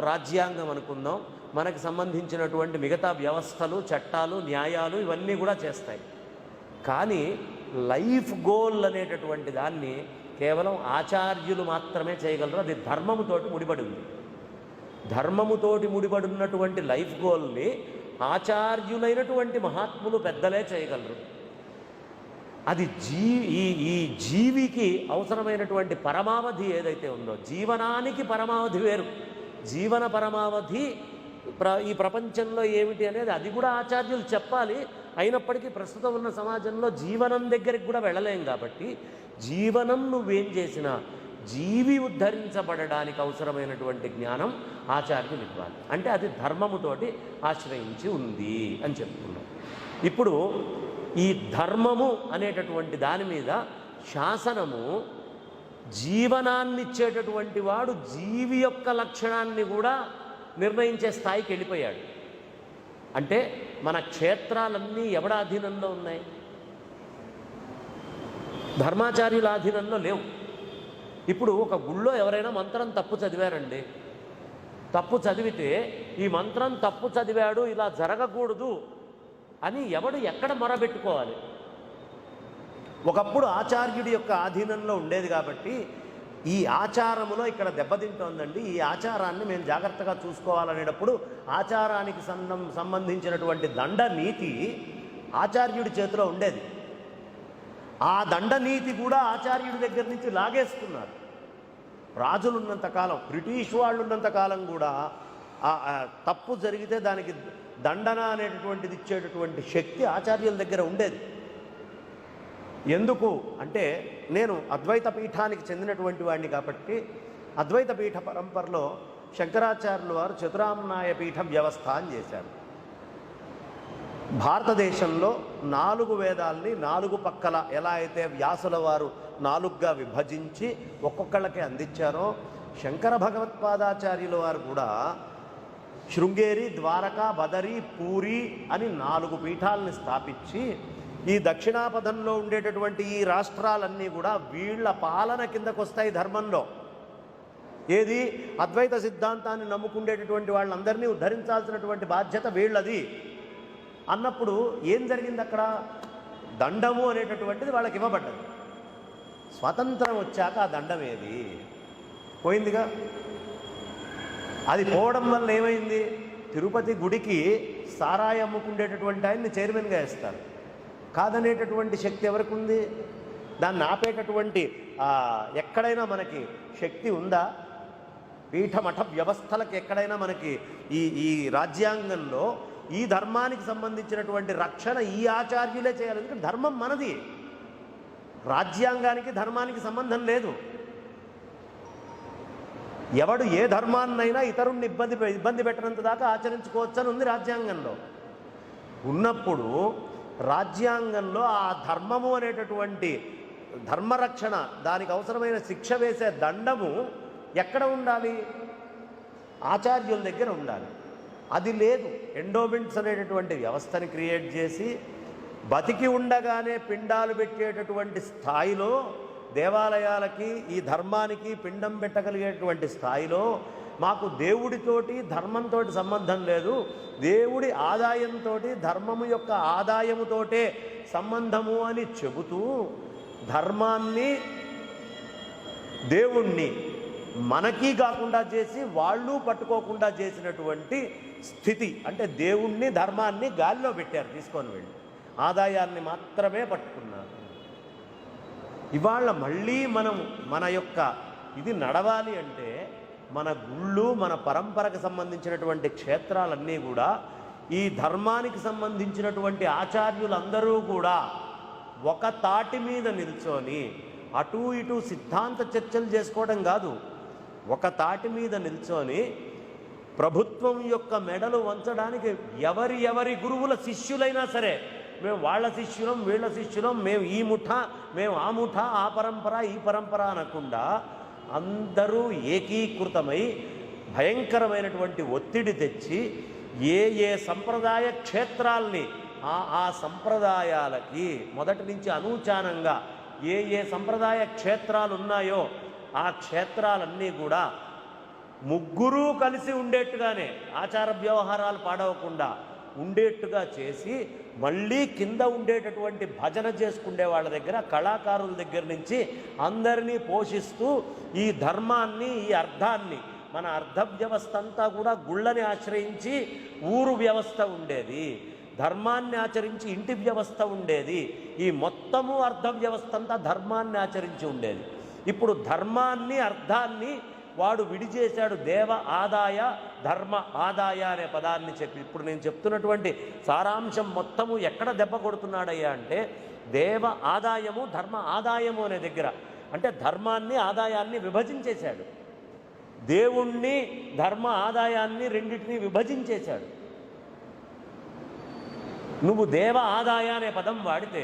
రాజ్యాంగం అనుకుందాం, మనకు సంబంధించినటువంటి మిగతా వ్యవస్థలు, చట్టాలు, న్యాయాలు ఇవన్నీ కూడా చేస్తాయి. కానీ లైఫ్ గోల్ అనేటటువంటి దాన్ని కేవలం ఆచార్యులు మాత్రమే చేయగలరు. అది ధర్మముతోటి ముడిపడి ఉంది. ధర్మముతోటి ముడిపడి ఉన్నటువంటి లైఫ్ గోల్ని ఆచార్యులైనటువంటి మహాత్ములు, పెద్దలే చేయగలరు. అది ఈ జీవికి అవసరమైనటువంటి పరమావధి ఏదైతే ఉందో, జీవనానికి పరమావధి వేరు. జీవన పరమావధి ఈ ప్రపంచంలో ఏమిటి అనేది అది కూడా ఆచార్యులు చెప్పాలి. అయినప్పటికీ ప్రస్తుతం ఉన్న సమాజంలో జీవనం దగ్గరికి కూడా వెళ్ళలేం. కాబట్టి జీవనం నువ్వేం చేసినా జీవి ఉద్ధరించబడడానికి అవసరమైనటువంటి జ్ఞానం ఆచార్యులు ఇవ్వాలి. అంటే అది ధర్మముతోటి ఆశ్రయించి ఉంది అని చెప్తున్నాం. ఇప్పుడు ఈ ధర్మము అనేటటువంటి దాని మీద శాసనము జీవనాన్నిచ్చేటటువంటి వాడు జీవి యొక్క లక్షణాన్ని కూడా నిర్ణయించే స్థాయికి వెళ్ళిపోయాడు. అంటే మన క్షేత్రాలన్నీ ఎవడ అధీనంలో ఉన్నాయి? ధర్మాచార్యుల అధీనంలో లేవు. ఇప్పుడు ఒక గుళ్ళో ఎవరైనా మంత్రం తప్పు చదివారండి, తప్పు చదివితే ఈ మంత్రం తప్పు చదివాడు, ఇలా జరగకూడదు అని ఎవడు ఎక్కడ మొరబెట్టుకోవాలి? ఒకప్పుడు ఆచార్యుడి యొక్క ఆధీనంలో ఉండేది కాబట్టి ఈ ఆచారములో ఇక్కడ దెబ్బతింటోందండి, ఈ ఆచారాన్ని మేము జాగ్రత్తగా చూసుకోవాలనేటప్పుడు ఆచారానికి సంబంధించినటువంటి దండనీతి ఆచార్యుడి చేతిలో ఉండేది. ఆ దండనీతి కూడా ఆచార్యుడి దగ్గర నుంచి లాగేసుకున్నారు. రాజులు ఉన్నంతకాలం, బ్రిటిష్ వాళ్ళు ఉన్నంతకాలం కూడా తప్పు జరిగితే దానికి దండన అనేటటువంటిది ఇచ్చేటటువంటి శక్తి ఆచార్యుల దగ్గర ఉండేది. ఎందుకు అంటే, నేను అద్వైత పీఠానికి చెందినటువంటి వాడిని కాబట్టి అద్వైత పీఠ పరంపరలో శంకరాచార్యుల వారు చతురామ్నాయ పీఠ వ్యవస్థ అని చేశారు. భారతదేశంలో 4 వేదాల్ని 4 పక్కల ఎలా అయితే వ్యాసుల వారు 4గా విభజించి ఒక్కొక్కళ్ళకే అందించారో, శంకర భగవత్పాదాచార్యుల వారు కూడా శృంగేరి, ద్వారకా, బదరి, పూరి అని 4 పీఠాలని స్థాపించి ఈ దక్షిణాపథంలో ఉండేటటువంటి ఈ రాష్ట్రాలన్నీ కూడా వీళ్ళ పాలన కిందకు వస్తాయి ధర్మంలో. ఏది? అద్వైత సిద్ధాంతాన్ని నమ్ముకుండేటటువంటి వాళ్ళందరినీ ఉద్ధరించాల్సినటువంటి బాధ్యత వీళ్ళది అన్నప్పుడు ఏం జరిగింది అక్కడ? దండము అనేటటువంటిది వాళ్ళకి ఇవ్వబడ్డది. స్వాతంత్రం వచ్చాక ఆ దండం ఏది? పోయిందిగా. అది పోవడం వల్ల ఏమైంది? తిరుపతి గుడికి సారాయి అమ్ముకుండేటటువంటి ఆయన్ని చైర్మన్గా వేస్తారు. కాదనేటటువంటి శక్తి ఎవరికి ఉంది? దాన్ని ఆపేటటువంటి ఎక్కడైనా మనకి శక్తి ఉందా? పీఠమఠ వ్యవస్థలకు ఎక్కడైనా మనకి ఈ రాజ్యాంగంలో ఈ ధర్మానికి సంబంధించినటువంటి రక్షణ ఈ ఆచార్యులే చేయాలి. ఎందుకంటే ధర్మం మనది, రాజ్యాంగానికి ధర్మానికి సంబంధం లేదు. ఎవడు ఏ ధర్మాన్నైనా ఇతరుణ్ణి ఇబ్బంది పెట్టినంత దాకా ఆచరించుకోవచ్చని ఉంది రాజ్యాంగంలో. ఉన్నప్పుడు రాజ్యాంగంలో ఆ ధర్మము అనేటటువంటి ధర్మరక్షణ, దానికి అవసరమైన శిక్ష వేసే దండము ఎక్కడ ఉండాలి? ఆచార్యుల దగ్గర ఉండాలి. అది లేదు. ఎండోమెంట్స్ అనేటటువంటి వ్యవస్థని క్రియేట్ చేసి బతికి ఉండగానే పిండాలు పెట్టేటటువంటి స్థాయిలో, దేవాలయాలకి ఈ ధర్మానికి పిండం పెట్టగలిగేటువంటి స్థాయిలో మాకు దేవుడితోటి ధర్మంతో సంబంధం లేదు, దేవుడి ఆదాయంతో ధర్మము యొక్క ఆదాయముతోటే సంబంధము అని చెబుతూ ధర్మాన్ని దేవుణ్ణి మనకి కాకుండా చేసి వాళ్ళు పట్టుకోకుండా చేసినటువంటి స్థితి. అంటే దేవుణ్ణి ధర్మాన్ని గాలిలో పెట్టారు, తీసుకొని వెళ్ళి ఆదాయాన్ని మాత్రమే పట్టుకున్నారు. ఇవాళ మళ్ళీ మన యొక్క ఇది నడవాలి అంటే మన గుళ్ళు, మన పరంపరకు సంబంధించినటువంటి క్షేత్రాలన్నీ కూడా ఈ ధర్మానికి సంబంధించినటువంటి ఆచార్యులందరూ కూడా ఒక తాటి మీద నిల్చొని అటు ఇటు సిద్ధాంత చర్చలు చేసుకోవడం కాదు, ఒక తాటి మీద నిల్చొని ప్రభుత్వం యొక్క మెడలు వంచడానికి ఎవరి గురువుల శిష్యులైనా సరే, మేము వాళ్ళ శిష్యులం, వీళ్ళ శిష్యులం, మేము ఈ ముఠ, మేము ఆ ముఠ, ఆ పరంపర, ఈ పరంపర అనకుండా అందరూ ఏకీకృతమై భయంకరమైనటువంటి ఒత్తిడి తెచ్చి ఏ సంప్రదాయ క్షేత్రాల్ని ఆ సంప్రదాయాలకి మొదటి నుంచి అనూచానంగా ఏ సంప్రదాయ క్షేత్రాలు ఉన్నాయో ఆ క్షేత్రాలన్నీ కూడా ముగ్గురు కలిసి ఉండేట్టుగానే, ఆచార వ్యవహారాలు పాడవకుండా ఉండేట్టుగా చేసి మళ్ళీ కింద ఉండేటటువంటి భజన చేసుకునే వాళ్ళ దగ్గర, కళాకారుల దగ్గర నుంచి అందరినీ పోషిస్తూ ఈ ధర్మాన్ని, ఈ అర్థాన్ని, మన అర్థ వ్యవస్థ అంతా కూడా గుళ్ళని ఆశ్రయించి ఊరు వ్యవస్థ ఉండేది, ధర్మాన్ని ఆచరించి ఇంటి వ్యవస్థ ఉండేది, ఈ మొత్తము అర్థ వ్యవస్థ అంతా ధర్మాన్ని ఆచరించి ఉండేది. ఇప్పుడు ధర్మాన్ని, అర్థాన్ని వాడు విడిచేశాడు. దేవ ఆదాయ, ధర్మ ఆదాయ అనే పదాన్ని చెప్పి ఇప్పుడు నేను చెప్తున్నటువంటి సారాంశం మొత్తము ఎక్కడ దెబ్బ కొడుతున్నాడయ్యా అంటే దేవ ఆదాయము, ధర్మ ఆదాయము అనే దగ్గర. అంటే ధర్మాన్ని, ఆదాయాన్ని విభజించేశాడు. దేవుణ్ణి, ధర్మ ఆదాయాన్ని రెండింటినీ విభజించేశాడు. నువ్వు దేవ ఆదాయ అనే పదం వాడితే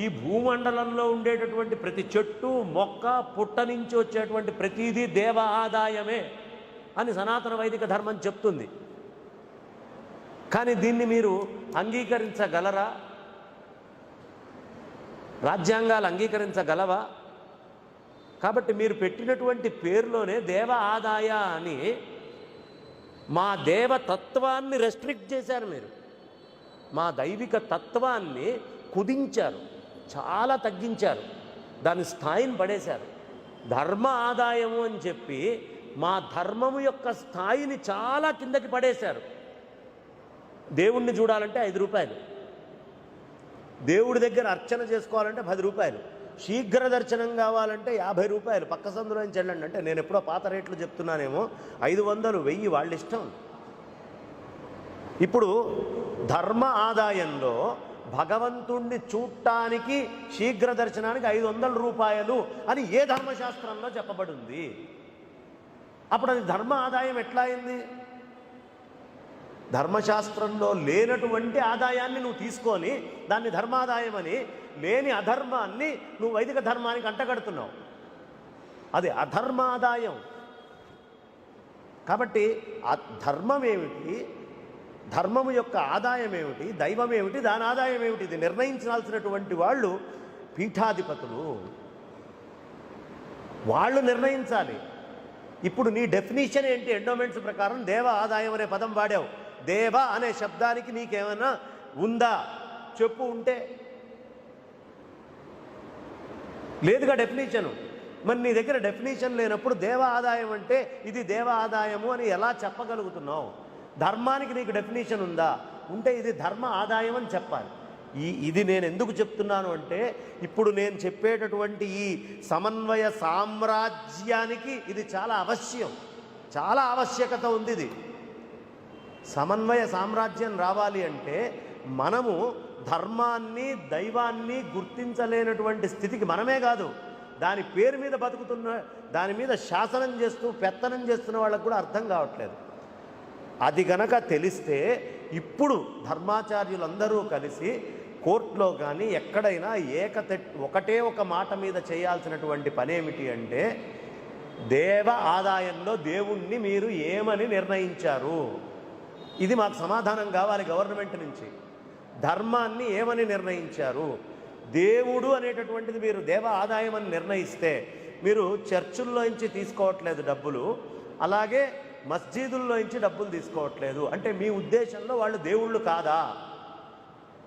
ఈ భూమండలంలో ఉండేటటువంటి ప్రతి చెట్టు, మొక్క, పుట్ట నుంచి వచ్చేటువంటి ప్రతిదీ దేవ ఆదాయమే అని సనాతన వైదిక ధర్మం చెప్తుంది. కానీ దీన్ని మీరు అంగీకరించగలరా? రాజ్యాంగాలు అంగీకరించగలవా? కాబట్టి మీరు పెట్టినటువంటి పేరులోనే దేవ ఆదాయ అని మా దేవతత్వాన్ని రెస్ట్రిక్ట్ చేశారు. మీరు మా దైవిక తత్వాన్ని కుదించారు, చాలా తగ్గించారు, దాని స్థాయిని పడేశారు. ధర్మ ఆదాయము అని చెప్పి మా ధర్మము యొక్క స్థాయిని చాలా కిందకి పడేశారు. దేవుణ్ణి చూడాలంటే 5 రూపాయలు, దేవుడి దగ్గర అర్చన చేసుకోవాలంటే 10 రూపాయలు, శీఘ్ర దర్శనం కావాలంటే 50 రూపాయలు, పక్క సందులో నుంచి వెళ్ళండి అంటే నేను ఎప్పుడో పాత రేట్లు చెప్తున్నానేమో, 500, 1000 వాళ్ళ ఇష్టం. ఇప్పుడు ధర్మ ఆదాయంలో భగవంతుణ్ణి చూడటానికి శీఘ్ర దర్శనానికి 500 రూపాయలు అని ఏ ధర్మశాస్త్రంలో చెప్పబడింది? అప్పుడు అది ధర్మ ఆదాయం ఎట్లా అయింది? ధర్మశాస్త్రంలో లేనటువంటి ఆదాయాన్ని నువ్వు తీసుకొని దాన్ని ధర్మాదాయం అని, లేని అధర్మాన్ని నువ్వు వైదిక ధర్మానికి అంటగడుతున్నావు. అది అధర్మాదాయం. కాబట్టి ఆ ధర్మం ఏమిటి, ధర్మము యొక్క ఆదాయం ఏమిటి, దైవం ఏమిటి, దాని ఆదాయం ఏమిటి, ఇది నిర్ణయించాల్సినటువంటి వాళ్ళు పీఠాధిపతులు, వాళ్ళు నిర్ణయించాలి. ఇప్పుడు నీ డెఫినిషన్ ఏంటి? ఎండోమెంట్స్ ప్రకారం దేవ ఆదాయం అనే పదం వాడావు. దేవ అనే శబ్దానికి నీకేమైనా ఉందా చెప్పు. ఉంటే లేదుగా డెఫినిషను. మరి నీ దగ్గర డెఫినేషన్ లేనప్పుడు దేవ ఆదాయం అంటే ఇది దేవ ఆదాయము అని ఎలా చెప్పగలుగుతున్నావు? ధర్మానికి నీకు డెఫినేషన్ ఉందా? ఉంటే ఇది ధర్మ ఆదాయం అని చెప్పాలి. ఇది నేను ఎందుకు చెప్తున్నాను అంటే, ఇప్పుడు నేను చెప్పేటటువంటి ఈ సమన్వయ సామ్రాజ్యానికి ఇది చాలా అవశ్యం, చాలా ఆవశ్యకత ఉంది. ఇది సమన్వయ సామ్రాజ్యం రావాలి అంటే మనము ధర్మాన్ని దైవాన్ని గుర్తించలేనటువంటి స్థితికి మనమే కాదు, దాని పేరు మీద బతుకుతున్న, దాని మీద శాసనం చేస్తూ పెత్తనం చేస్తున్న వాళ్ళకు కూడా అర్థం కావట్లేదు. అది గనక తెలిస్తే ఇప్పుడు ధర్మాచార్యులందరూ కలిసి కోర్టులో కానీ ఎక్కడైనా ఒకటే ఒక మాట మీద చేయాల్సినటువంటి పని ఏమిటి అంటే, దేవ ఆదాయంలో దేవుణ్ణి మీరు ఏమని నిర్ణయించారు? ఇది మాకు సమాధానం కావాలి గవర్నమెంట్ నుంచి. ధర్మాన్ని ఏమని నిర్ణయించారు? దేవుడు అనేటటువంటిది మీరు దేవ ఆదాయం అని నిర్ణయిస్తే మీరు చర్చుల్లోంచి తీసుకోవట్లేదు డబ్బులు, అలాగే మస్జీదుల్లోంచి డబ్బులు తీసుకోవట్లేదు. అంటే మీ ఉద్దేశంలో వాళ్ళు దేవుళ్ళు కాదా?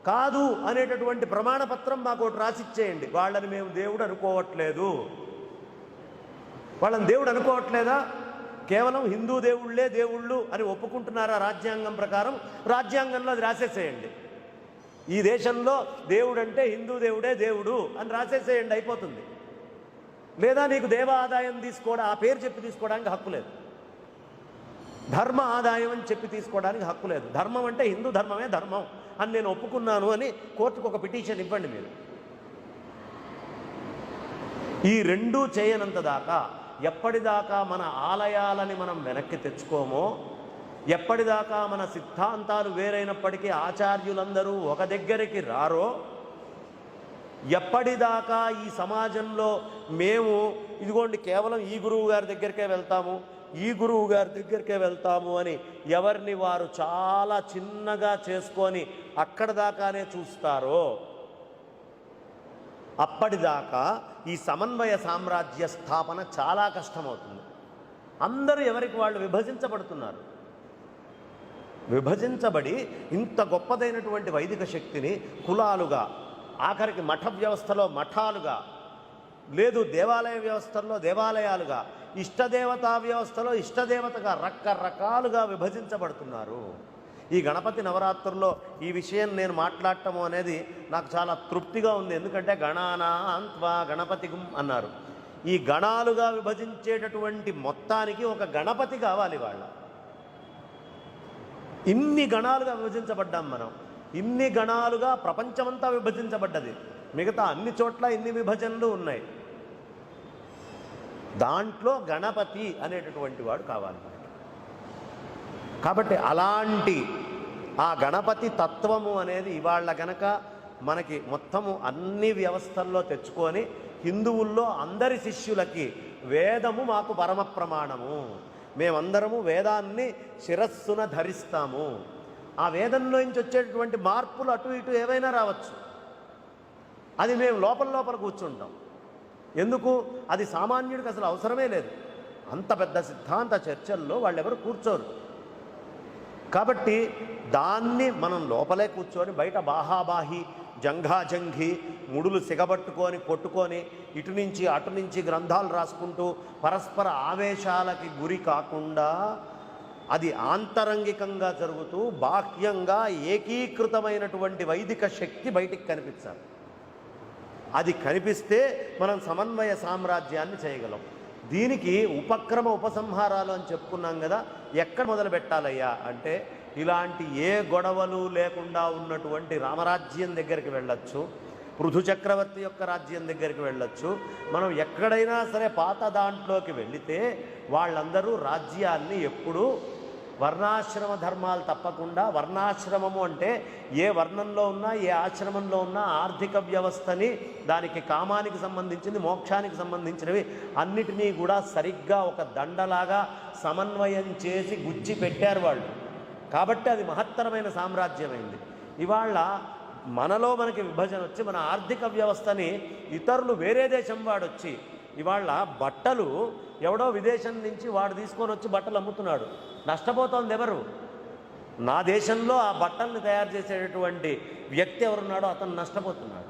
కాదు అనేటటువంటి ప్రమాణపత్రం మాకు ఒకటి రాసిచ్చేయండి. వాళ్ళని మేము దేవుడు అనుకోవట్లేదు. వాళ్ళని దేవుడు అనుకోవట్లేదా? కేవలం హిందూ దేవుళ్ళే దేవుళ్ళు అని ఒప్పుకుంటున్నారా రాజ్యాంగం ప్రకారం? రాజ్యాంగంలో అది రాసేసేయండి. ఈ దేశంలో దేవుడు అంటే హిందూ దేవుడే దేవుడు అని రాసేసేయండి, అయిపోతుంది. లేదా నీకు దేవ ఆదాయం తీసుకోవడం, ఆ పేరు చెప్పి తీసుకోవడానికి హక్కు లేదు. ధర్మ ఆదాయం అని చెప్పి తీసుకోవడానికి హక్కు లేదు. ధర్మం అంటే హిందూ ధర్మమే ధర్మం అని నేను ఒప్పుకున్నాను అని కోర్టుకు ఒక పిటిషన్ ఇవ్వండి మీరు. ఈ రెండూ చేయనంత దాకా, ఎప్పటిదాకా మన ఆలయాలని మనం వెనక్కి తెచ్చుకోమో, ఎప్పటిదాకా మన సిద్ధాంతాలు వేరైనప్పటికీ ఆచార్యులందరూ ఒక దగ్గరికి రారో, ఎప్పటిదాకా ఈ సమాజంలో మేము ఇదిగోండి కేవలం ఈ గురువు గారి దగ్గరికే వెళ్తాము, ఈ గురువు గారి దగ్గరికే వెళ్తాము అని ఎవరిని వారు చాలా చిన్నగా చేసుకొని అక్కడ దాకానే చూస్తారో, అప్పటిదాకా ఈ సమన్వయ సామ్రాజ్య స్థాపన చాలా కష్టమవుతుంది. అందరూ ఎవరికి వాళ్ళు విభజించబడుతున్నారు. విభజించబడి ఇంత గొప్పదైనటువంటి వైదిక శక్తిని కులాలుగా, ఆఖరికి మఠ వ్యవస్థలో మఠాలుగా, లేదు దేవాలయ వ్యవస్థల్లో దేవాలయాలుగా, ఇష్టదేవతా వ్యవస్థలో ఇష్టదేవతగా రకరకాలుగా విభజించబడుతున్నారు. ఈ గణపతి నవరాత్రుల్లో ఈ విషయం నేను మాట్లాడటము అనేది నాకు చాలా తృప్తిగా ఉంది. ఎందుకంటే గణానాన్త్వా గణపతిగుం అన్నారు. ఈ గణాలుగా విభజించేటటువంటి మొత్తానికి ఒక గణపతి కావాలి. వాళ్ళ ఇన్ని గణాలుగా విభజించబడ్డాం మనం. ఇన్ని గణాలుగా ప్రపంచమంతా విభజించబడ్డది. మిగతా అన్ని చోట్ల ఇన్ని విభజనలు ఉన్నాయి. దాంట్లో గణపతి అనేటటువంటి వాడు కావాలి. కాబట్టి అలాంటి ఆ గణపతి తత్వము అనేది ఇవాళ గనక మనకి మొత్తము అన్ని వ్యవస్థల్లో తెచ్చుకొని, హిందువుల్లో అందరి శిష్యులకి వేదము మాకు పరమ ప్రమాణము, మేమందరము వేదాన్ని శిరస్సున ధరిస్తాము. ఆ వేదంలో నుంచి వచ్చేటటువంటి మార్పులు అటు ఇటు ఏవైనా రావచ్చు, అది మేము లోపల కూర్చుంటాం. ఎందుకు? అది సామాన్యుడికి అసలు అవసరమే లేదు. అంత పెద్ద సిద్ధాంత చర్చల్లో వాళ్ళెవరు కూర్చోరు. కాబట్టి దాన్ని మనం లోపలే కూర్చొని, బయట బాహాబాహి జంఘాజంఘి ముడులు సిగబట్టుకొని కొట్టుకొని ఇటు నుంచి అటు నుంచి గ్రంథాలు రాసుకుంటూ పరస్పర ఆవేశాలకి గురి కాకుండా, అది ఆంతరంగికంగా జరుగుతూ బాహ్యంగా ఏకీకృతమైనటువంటి వైదిక శక్తి బయటికి కనిపించాలి. అది కనిపిస్తే మనం సమన్వయ సామ్రాజ్యాన్ని చేయగలం. దీనికి ఉపక్రమ ఉపసంహారాలు అని చెప్పుకున్నాం కదా. ఎక్కడ మొదలు పెట్టాలయ్యా అంటే, ఇలాంటి ఏ గొడవలు లేకుండా ఉన్నటువంటి రామరాజ్యం దగ్గరికి వెళ్ళొచ్చు, పృథు చక్రవర్తి యొక్క రాజ్యం దగ్గరికి వెళ్ళొచ్చు. మనం ఎక్కడైనా సరే పాత దాంట్లోకి వెళితే వాళ్ళందరూ రాజ్యాన్ని ఎప్పుడూ వర్ణాశ్రమ ధర్మాలు తప్పకుండా, వర్ణాశ్రమము అంటే ఏ వర్ణంలో ఉన్నా ఏ ఆశ్రమంలో ఉన్నా ఆర్థిక వ్యవస్థని, దానికి కామానికి సంబంధించింది మోక్షానికి సంబంధించినవి అన్నిటినీ కూడా సరిగ్గా ఒక దండలాగా సమన్వయం చేసి గుచ్చి పెట్టారు వాళ్ళు. కాబట్టి అది మహత్తరమైన సామ్రాజ్యమైంది. ఇవాళ మనలో మనకి విభజన వచ్చి మన ఆర్థిక వ్యవస్థని ఇతరులు వేరే దేశం వాడొచ్చి, ఇవాళ బట్టలు ఎవడో విదేశం నుంచి వాడు తీసుకొని వచ్చి బట్టలు అమ్ముతున్నాడు. నష్టపోతోంది ఎవరు? నా దేశంలో ఆ బట్టల్ని తయారు చేసేటటువంటి వ్యక్తి ఎవరున్నాడో అతను నష్టపోతున్నాడు.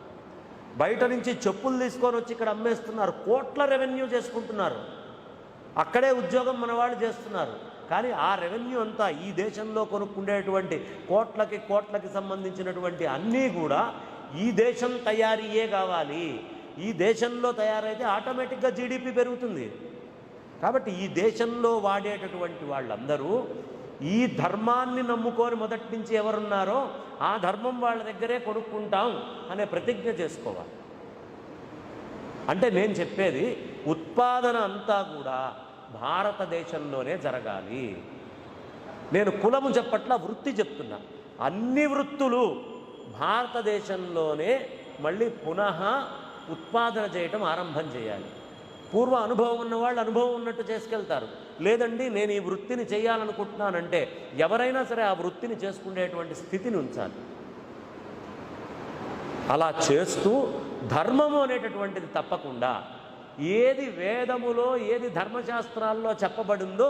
బయట నుంచి చెప్పులు తీసుకొని వచ్చి ఇక్కడ అమ్మేస్తున్నారు, కోట్ల రెవెన్యూ చేసుకుంటున్నారు. అక్కడే ఉద్యోగం మన వాళ్ళు చేస్తున్నారు. కానీ ఆ రెవెన్యూ అంతా ఈ దేశంలో కొనుక్కుండేటువంటి కోట్లకి సంబంధించినటువంటి అన్నీ కూడా ఈ దేశం తయారీయే కావాలి. ఈ దేశంలో తయారైతే ఆటోమేటిక్గా జీడిపి పెరుగుతుంది. కాబట్టి ఈ దేశంలో వాడేటటువంటి వాళ్ళందరూ ఈ ధర్మాన్ని నమ్ముకొని మొదటి నుంచి ఎవరున్నారో ఆ ధర్మం వాళ్ళ దగ్గరే కొనుక్కుంటాం అనే ప్రతిజ్ఞ చేసుకోవాలి. అంటే నేను చెప్పేది ఉత్పాదన అంతా కూడా భారతదేశంలోనే జరగాలి. నేను కులము చెప్పట్ల, వృత్తి చెప్తున్నా. అన్ని వృత్తులు భారతదేశంలోనే మళ్ళీ పునః ఉత్పాదన చేయటం ఆరంభం చేయాలి. పూర్వ అనుభవం ఉన్నవాళ్ళు అనుభవం ఉన్నట్టు చేసుకెళ్తారు. లేదండి నేను ఈ వృత్తిని చేయాలనుకుంటున్నానంటే ఎవరైనా సరే ఆ వృత్తిని చేసుకునేటువంటి స్థితిని ఉంచాలి. అలా చేస్తూ ధర్మము అనేటటువంటిది తప్పకుండా ఏది వేదములో ఏది ధర్మశాస్త్రాల్లో చెప్పబడిందో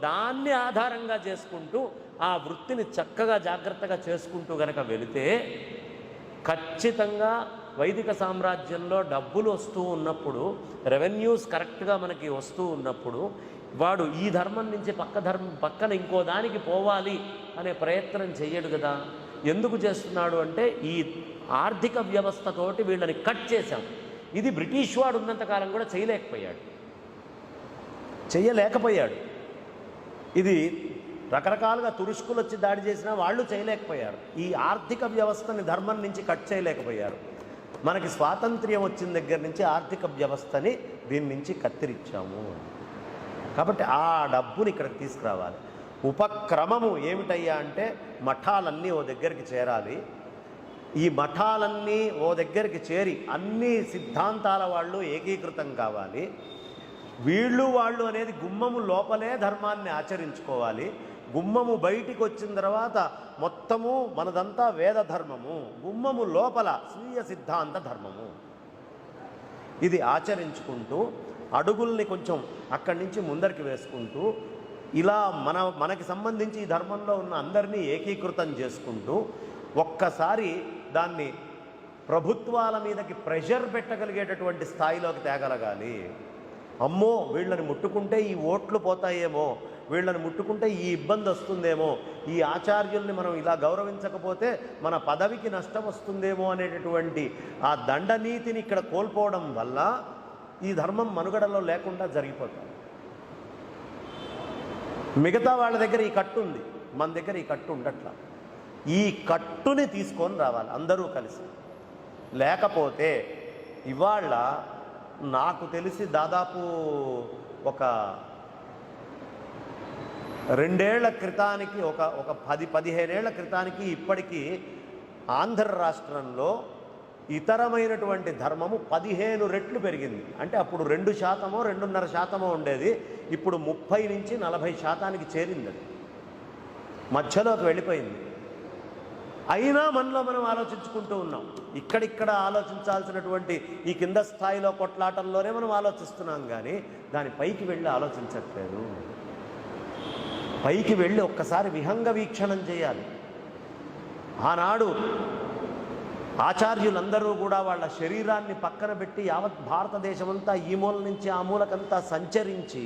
దాన్ని ఆధారంగా చేసుకుంటూ ఆ వృత్తిని చక్కగా జాగ్రత్తగా చేసుకుంటూ గనక వెళితే ఖచ్చితంగా వైదిక సామ్రాజ్యంలో డబ్బులు వస్తూ ఉన్నప్పుడు, రెవెన్యూస్ కరెక్ట్గా మనకి వస్తూ ఉన్నప్పుడు వాడు ఈ ధర్మం నుంచి పక్కన ఇంకో దానికి పోవాలి అనే ప్రయత్నం చెయ్యడు కదా. ఎందుకు చేస్తున్నాడు అంటే ఈ ఆర్థిక వ్యవస్థతోటి వీళ్ళని కట్ చేశాం. ఇది బ్రిటిష్ వాడు ఉన్నంతకాలం కూడా చేయలేకపోయాడు. ఇది రకరకాలుగా తురుష్కులు వచ్చి దాడి చేసినా వాళ్ళు చేయలేకపోయారు. ఈ ఆర్థిక వ్యవస్థని ధర్మం నుంచి కట్ చేయలేకపోయారు. మనకి స్వాతంత్ర్యం వచ్చిన దగ్గర నుంచి ఆర్థిక వ్యవస్థని దీని నుంచి కత్తిరించాము. కాబట్టి ఆ డబ్బుని ఇక్కడికి తీసుకురావాలి. ఉపక్రమము ఏమిటయ్యా అంటే మఠాలన్నీ ఓ దగ్గరికి చేరాలి. ఈ మఠాలన్నీ ఓ దగ్గరికి చేరి అన్ని సిద్ధాంతాల వాళ్ళు ఏకీకృతం కావాలి. వాళ్ళు అనేది గుమ్మము లోపలే ధర్మాన్ని ఆచరించుకోవాలి. గుమ్మము బయటికి వచ్చిన తర్వాత మొత్తము మనదంతా వేద ధర్మము, గుమ్మము లోపల స్వీయ సిద్ధాంత ధర్మము. ఇది ఆచరించుకుంటూ అడుగుల్ని కొంచెం అక్కడి నుంచి ముందరికి వేసుకుంటూ ఇలా మనకి సంబంధించి ఈ ధర్మంలో ఉన్న అందరినీ ఏకీకృతం చేసుకుంటూ ఒక్కసారి దాన్ని ప్రభుత్వాల మీదకి ప్రెషర్ పెట్టగలిగేటటువంటి స్థాయిలోకి తేగలగాలి. అమ్మో వీళ్ళని ముట్టుకుంటే ఈ ఓట్లు పోతాయేమో, వీళ్ళని ముట్టుకుంటే ఈ ఇబ్బంది వస్తుందేమో, ఈ ఆచార్యుల్ని మనం ఇలా గౌరవించకపోతే మన పదవికి నష్టం వస్తుందేమో అనేటటువంటి ఆ దండనీతిని ఇక్కడ కోల్పోవడం వల్ల ఈ ధర్మం మనుగడలో లేకుండా జరిగిపోతుంది. మిగతా వాళ్ళ దగ్గర ఈ కట్టు ఉంది, మన దగ్గర ఈ కట్టు ఉండట్లా. ఈ కట్టుని తీసుకొని రావాలి అందరూ కలిసి. లేకపోతే ఇవాళ నాకు తెలిసి దాదాపు ఒక 2 ఏళ్ల క్రితానికి ఒక 10-15 ఏళ్ల క్రితానికి ఇప్పటికీ ఆంధ్ర రాష్ట్రంలో ఇతరమైనటువంటి ధర్మము 15 రెట్లు పెరిగింది. అంటే అప్పుడు 2%, 2.5% ఉండేది. ఇప్పుడు 30-40% చేరింది. మధ్యలోకి వెళ్ళిపోయింది. అయినా మనలో మనం ఆలోచించుకుంటూ ఉన్నాం. ఇక్కడిక్కడ ఆలోచించాల్సినటువంటి ఈ కింద స్థాయిలో కొట్లాటల్లోనే మనం ఆలోచిస్తున్నాం, కానీ దాని పైకి వెళ్ళి ఆలోచించట్లేదు. పైకి వెళ్ళి ఒక్కసారి విహంగ వీక్షణం చేయాలి. ఆనాడు ఆచార్యులందరూ కూడా వాళ్ళ శరీరాన్ని పక్కన పెట్టి యావత్ భారతదేశమంతా ఈ మూల నుంచి ఆ మూలకంతా సంచరించి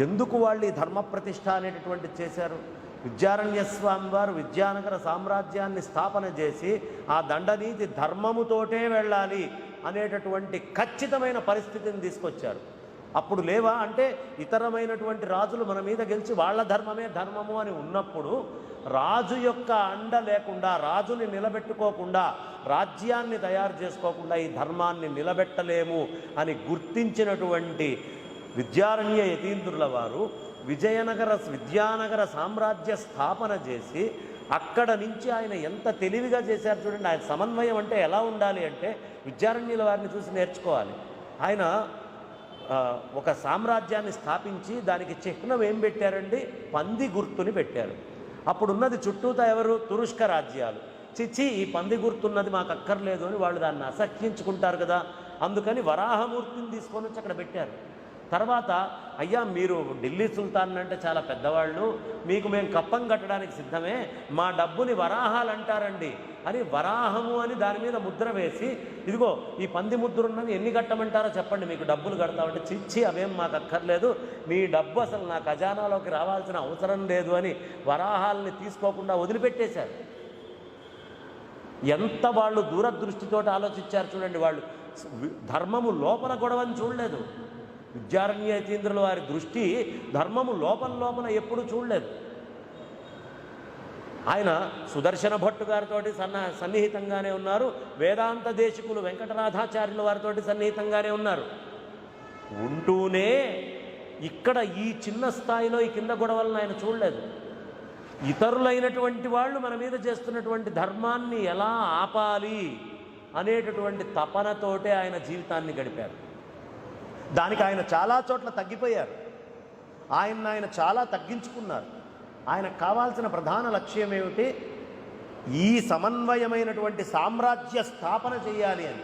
ఎందుకు వాళ్ళు ఈ ధర్మ ప్రతిష్ఠ అనేటటువంటిది చేశారు? విద్యారణ్య స్వామి వారు విద్యానగర సామ్రాజ్యాన్ని స్థాపన చేసి ఆ దండనీతి ధర్మముతోటే వెళ్ళాలి అనేటటువంటి ఖచ్చితమైన పరిస్థితిని తీసుకొచ్చారు. అప్పుడు లేవా అంటే ఇతరమైనటువంటి రాజులు మన మీద గెలిచి వాళ్ళ ధర్మమే ధర్మము అని ఉన్నప్పుడు రాజు యొక్క అండ లేకుండా, రాజుని నిలబెట్టుకోకుండా, రాజ్యాన్ని తయారు చేసుకోకుండా ఈ ధర్మాన్ని నిలబెట్టలేము అని గుర్తించినటువంటి విద్యారణ్య యతీంద్రుల వారు విద్యానగర సామ్రాజ్య స్థాపన చేసి అక్కడ నుంచి ఆయన ఎంత తెలివిగా చేశారు చూడండి. ఆయన సమన్వయం అంటే ఎలా ఉండాలి అంటే విద్యారణ్యుల వారిని చూసి నేర్చుకోవాలి. ఆయన ఒక సామ్రాజ్యాన్ని స్థాపించి దానికి చిహ్నం ఏం పెట్టారండి? పంది గుర్తుని పెట్టారు. అప్పుడున్నది చుట్టూతా ఎవరు? తురుష్క రాజ్యాలు. చిచ్చి ఈ పంది గుర్తున్నది మాకు అక్కర్లేదు అని వాళ్ళు దాన్ని అసహ్యించుకుంటారు కదా. అందుకని వరాహమూర్తిని తీసుకొని వచ్చి అక్కడ పెట్టారు. తర్వాత అయ్యా మీరు ఢిల్లీ సుల్తాన్ అంటే చాలా పెద్దవాళ్ళు, మీకు మేము కప్పం కట్టడానికి సిద్ధమే, మా డబ్బుని వరాహాలు అంటారండి, అని వరాహము అని దాని మీద ముద్ర వేసి, ఇదిగో ఈ పంది ముద్ర ఉన్నది, ఎన్ని కట్టమంటారో చెప్పండి, మీకు డబ్బులు కడతామంటే, చిచ్చి అవేం మాకు అక్కర్లేదు, మీ డబ్బు అసలు నా ఖజానాలోకి రావాల్సిన అవసరం లేదు అని వరాహాలని తీసుకోకుండా వదిలిపెట్టేశారు. ఎంత వాళ్ళు దూరదృష్టితో ఆలోచించారు చూడండి. వాళ్ళు ధర్మము లోపల గొడవని చూడలేదు. విద్యారణ్య యతీంద్రుల వారి దృష్టి ధర్మము లోపల ఎప్పుడూ చూడలేదు. ఆయన సుదర్శన భట్టు గారితో సన్నిహితంగానే ఉన్నారు, వేదాంత దేశికులు వెంకటరాధాచార్యుల వారితో సన్నిహితంగానే ఉన్నారు. ఉంటూనే ఇక్కడ ఈ చిన్న స్థాయిలో ఈ కింద గొడవలను ఆయన చూడలేదు. ఇతరులైనటువంటి వాళ్ళు మన మీద చేస్తున్నటువంటి ధర్మాన్ని ఎలా ఆపాలి అనేటటువంటి తపనతోటే ఆయన జీవితాన్ని గడిపారు. దానికి ఆయన చాలా చోట్ల తగ్గిపోయారు. ఆయన చాలా తగ్గించుకున్నారు. ఆయనకు కావాల్సిన ప్రధాన లక్ష్యం ఏమిటి? ఈ సమన్వయమైనటువంటి సామ్రాజ్య స్థాపన చేయాలి అని.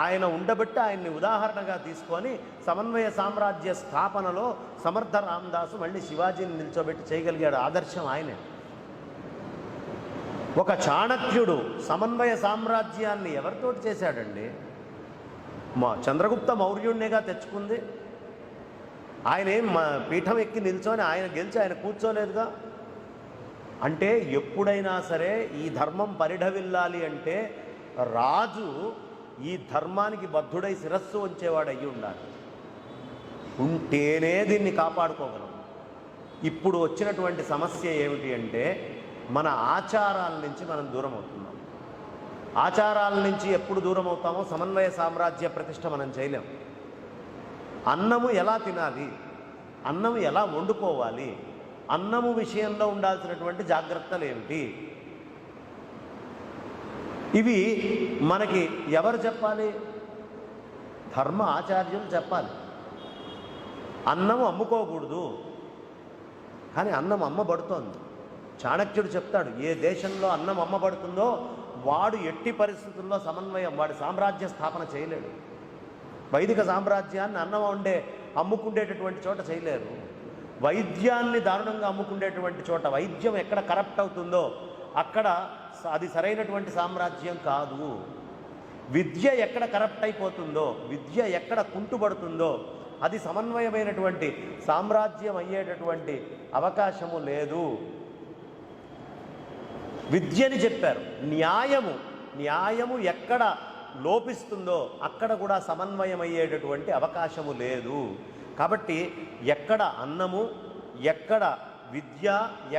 ఆయన ఉండబట్టి ఆయన్ని ఉదాహరణగా తీసుకొని సమన్వయ సామ్రాజ్య స్థాపనలో సమర్థ రామదాసు మళ్ళీ శివాజీని నిల్చోబెట్టి చేయగలిగాడు. ఆదర్శం ఆయనే. ఒక చాణక్యుడు సమన్వయ సామ్రాజ్యాన్ని ఎవరితోటి చేశాడండి? మా చంద్రగుప్త మౌర్యుణ్ణిగా తెచ్చుకుంది. ఆయన ఏం పీఠం ఎక్కి నిల్చొని ఆయన గెలిచి ఆయన కూర్చోలేదుగా. అంటే ఎప్పుడైనా సరే ఈ ధర్మం పరిఢవిల్లాలి అంటే రాజు ఈ ధర్మానికి బద్ధుడై శిరస్సు ఉంచేవాడు అయ్యి ఉండాలి. ఉంటేనే దీన్ని కాపాడుకోగలం. ఇప్పుడు వచ్చినటువంటి సమస్య ఏమిటి అంటే మన ఆచారాల నుంచి మనం దూరం అవుతున్నాం. ఆచారాల నుంచి ఎప్పుడు దూరం అవుతామో సమన్వయ సామ్రాజ్య ప్రతిష్ట మనం చేయలేం. అన్నము ఎలా తినాలి, అన్నము ఎలా వండుకోవాలి, అన్నము విషయంలో ఉండాల్సినటువంటి జాగ్రత్తలు ఏమిటి, ఇవి మనకి ఎవరు చెప్పాలి? ధర్మ ఆచార్యులు చెప్పాలి. అన్నము అమ్ముకోకూడదు, కానీ అన్నం అమ్మబడుతోంది. చాణక్యుడు చెప్తాడు, ఏ దేశంలో అన్నం అమ్మబడుతుందో వాడు ఎట్టి పరిస్థితుల్లో సమన్వయం, వాడి సామ్రాజ్య స్థాపన చేయలేడు. వైదిక సామ్రాజ్యాన్ని అన్నం అమ్ముకుండేటటువంటి చోట చేయలేరు. వైద్యాన్ని దారుణంగా అమ్ముకుండేటువంటి చోట, వైద్యం ఎక్కడ కరప్ట్ అవుతుందో అక్కడ అది సరైనటువంటి సామ్రాజ్యం కాదు. విద్య ఎక్కడ కరప్ట్ అయిపోతుందో, విద్య ఎక్కడ కుంటుపడుతుందో అది సమన్వయమైనటువంటి సామ్రాజ్యం అయ్యేటటువంటి అవకాశము లేదు. విద్యని చెప్పారు. న్యాయము ఎక్కడ లోపిస్తుందో అక్కడ కూడా సమన్వయం అయ్యేటటువంటి అవకాశము లేదు. కాబట్టి ఎక్కడ అన్నము, ఎక్కడ విద్య,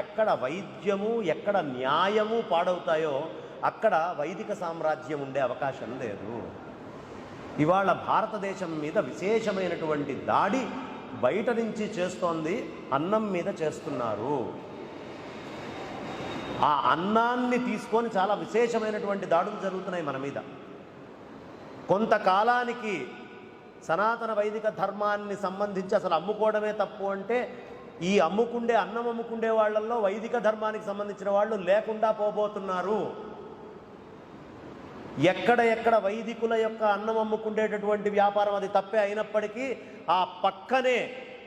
ఎక్కడ వైద్యము, ఎక్కడ న్యాయము పాడవుతాయో అక్కడ వైదిక సామ్రాజ్యం ఉండే అవకాశం లేదు. ఇవాళ భారతదేశం మీద విశేషమైనటువంటి దాడి బయట నుంచి చేస్తోంది, అన్నం మీద చేస్తున్నారు. ఆ అన్నాన్ని తీసుకొని చాలా విశేషమైనటువంటి దాడులు జరుగుతున్నాయి మన మీద. కొంతకాలానికి సనాతన వైదిక ధర్మాన్ని సంబంధించి అసలు అమ్ముకోవడమే తప్పు అంటే ఈ అన్నం అమ్ముకుండే వాళ్ళల్లో వైదిక ధర్మానికి సంబంధించిన వాళ్ళు లేకుండా పోబోతున్నారు. ఎక్కడ వైదికుల యొక్క అన్నం అమ్ముకుండేటటువంటి వ్యాపారం అది తప్పే అయినప్పటికీ ఆ పక్కనే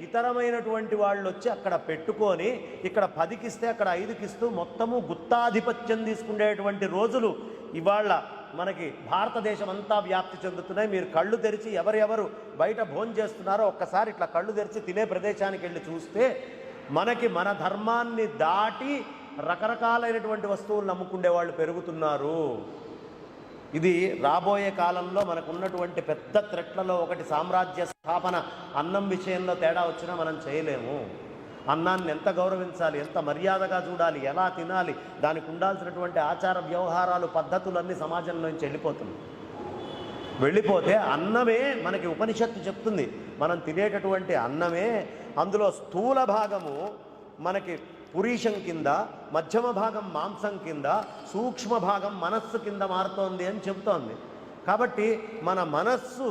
ఇతరమైనటువంటి వాళ్ళు వచ్చి అక్కడ పెట్టుకొని ఇక్కడ 10కి ఇస్తే అక్కడ 5కి ఇస్తూ మొత్తము గుత్తాధిపత్యం తీసుకునేటువంటి రోజులు ఇవాళ మనకి భారతదేశం అంతా వ్యాప్తి చెందుతున్నాయి. మీరు కళ్ళు తెరిచి ఎవరెవరు బయట భోజనం చేస్తున్నారో ఒక్కసారి ఇట్లా కళ్ళు తెరిచి తినే ప్రదేశానికి వెళ్ళి చూస్తే మనకి మన ధర్మాన్ని దాటి రకరకాలైనటువంటి వస్తువులను అమ్ముకునే వాళ్ళు పెరుగుతున్నారు. ఇది రాబోయే కాలంలో మనకున్నటువంటి పెద్ద థ్రెట్లలో ఒకటి. సామ్రాజ్య స్థాపన అన్నం విషయంలో తేడా వచ్చినా మనం చేయలేము. అన్నాన్ని ఎంత గౌరవించాలి, ఎంత మర్యాదగా చూడాలి, ఎలా తినాలి, దానికి ఉండాల్సినటువంటి ఆచార వ్యవహారాలు, పద్ధతులన్నీ సమాజంలో నుంచి వెళ్ళిపోతే అన్నమే మనకి ఉపనిషత్తు చెప్తుంది. మనం తినేటటువంటి అన్నమే అందులో స్థూల భాగము మనకి పురీషం కింద, మధ్యమ భాగం మాంసం కింద, సూక్ష్మ భాగం మనస్సు కింద మారుతోంది అని చెబుతోంది. కాబట్టి మన మనస్సు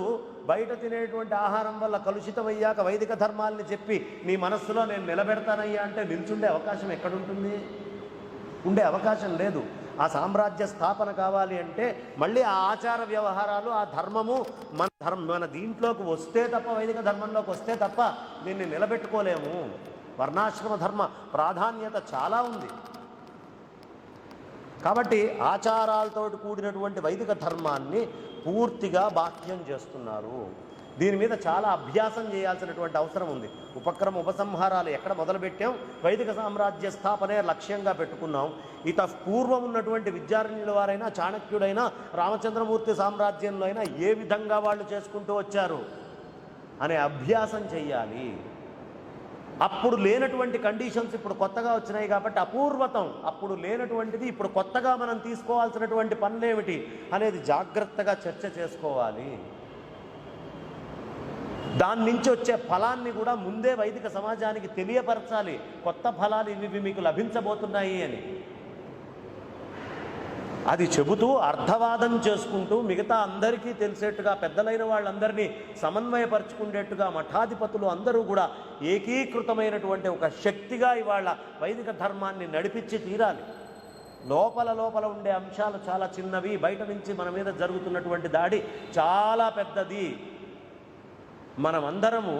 బయట తినేటువంటి ఆహారం వల్ల కలుషితమయ్యాక వైదిక ధర్మాలని చెప్పి నీ మనస్సులో నేను నిలబెడతానయ్యా అంటే నిల్చుండే అవకాశం ఎక్కడుంటుంది? ఉండే అవకాశం లేదు. ఆ సామ్రాజ్య స్థాపన కావాలి అంటే మళ్ళీ ఆ ఆచార వ్యవహారాలు, ఆ ధర్మము మన దీంట్లోకి వస్తే తప్ప, వైదిక ధర్మంలోకి వస్తే తప్ప దీన్ని నిలబెట్టుకోలేము. వర్ణాశ్రమ ధర్మ ప్రాధాన్యత చాలా ఉంది. కాబట్టి ఆచారాలతో కూడినటువంటి వైదిక ధర్మాన్ని పూర్తిగా బాహ్యం చేస్తున్నారు. దీని మీద చాలా అభ్యాసం చేయాల్సినటువంటి అవసరం ఉంది. ఉపక్రమ ఉపసంహారాలు ఎక్కడ మొదలుపెట్టాం? వైదిక సామ్రాజ్య స్థాపనే లక్ష్యంగా పెట్టుకున్నాం. పూర్వం ఉన్నటువంటి విద్యారణ్యుల వారైనా, చాణక్యుడైనా, రామచంద్రమూర్తి సామ్రాజ్యంలో అయినా ఏ విధంగా వాళ్ళు చేసుకుంటూ వచ్చారు అనే అభ్యాసం చెయ్యాలి. అప్పుడు లేనటువంటి కండిషన్స్ ఇప్పుడు కొత్తగా వచ్చినాయి కాబట్టి అపూర్వతం. అప్పుడు లేనటువంటిది ఇప్పుడు కొత్తగా మనం తీసుకోవాల్సినటువంటి పనులేమిటి అనేది జాగ్రత్తగా చర్చ చేసుకోవాలి. దాని నుంచి వచ్చే ఫలాన్ని కూడా ముందే వైదిక సమాజానికి తెలియపరచాలి. కొత్త ఫలాలు ఇవి మీకు లభించబోతున్నాయి అని అది చెబుతూ అర్థవాదం చేసుకుంటూ మిగతా అందరికీ తెలిసేట్టుగా పెద్దలైన వాళ్ళందరినీ సమన్వయపరుచుకునేట్టుగా మఠాధిపతులు అందరూ కూడా ఏకీకృతమైనటువంటి ఒక శక్తిగా ఇవాళ వైదిక ధర్మాన్ని నడిపించి తీరాలి. లోపల ఉండే అంశాలు చాలా చిన్నవి, బయట నుంచి మన మీద జరుగుతున్నటువంటి దాడి చాలా పెద్దది. మనమందరము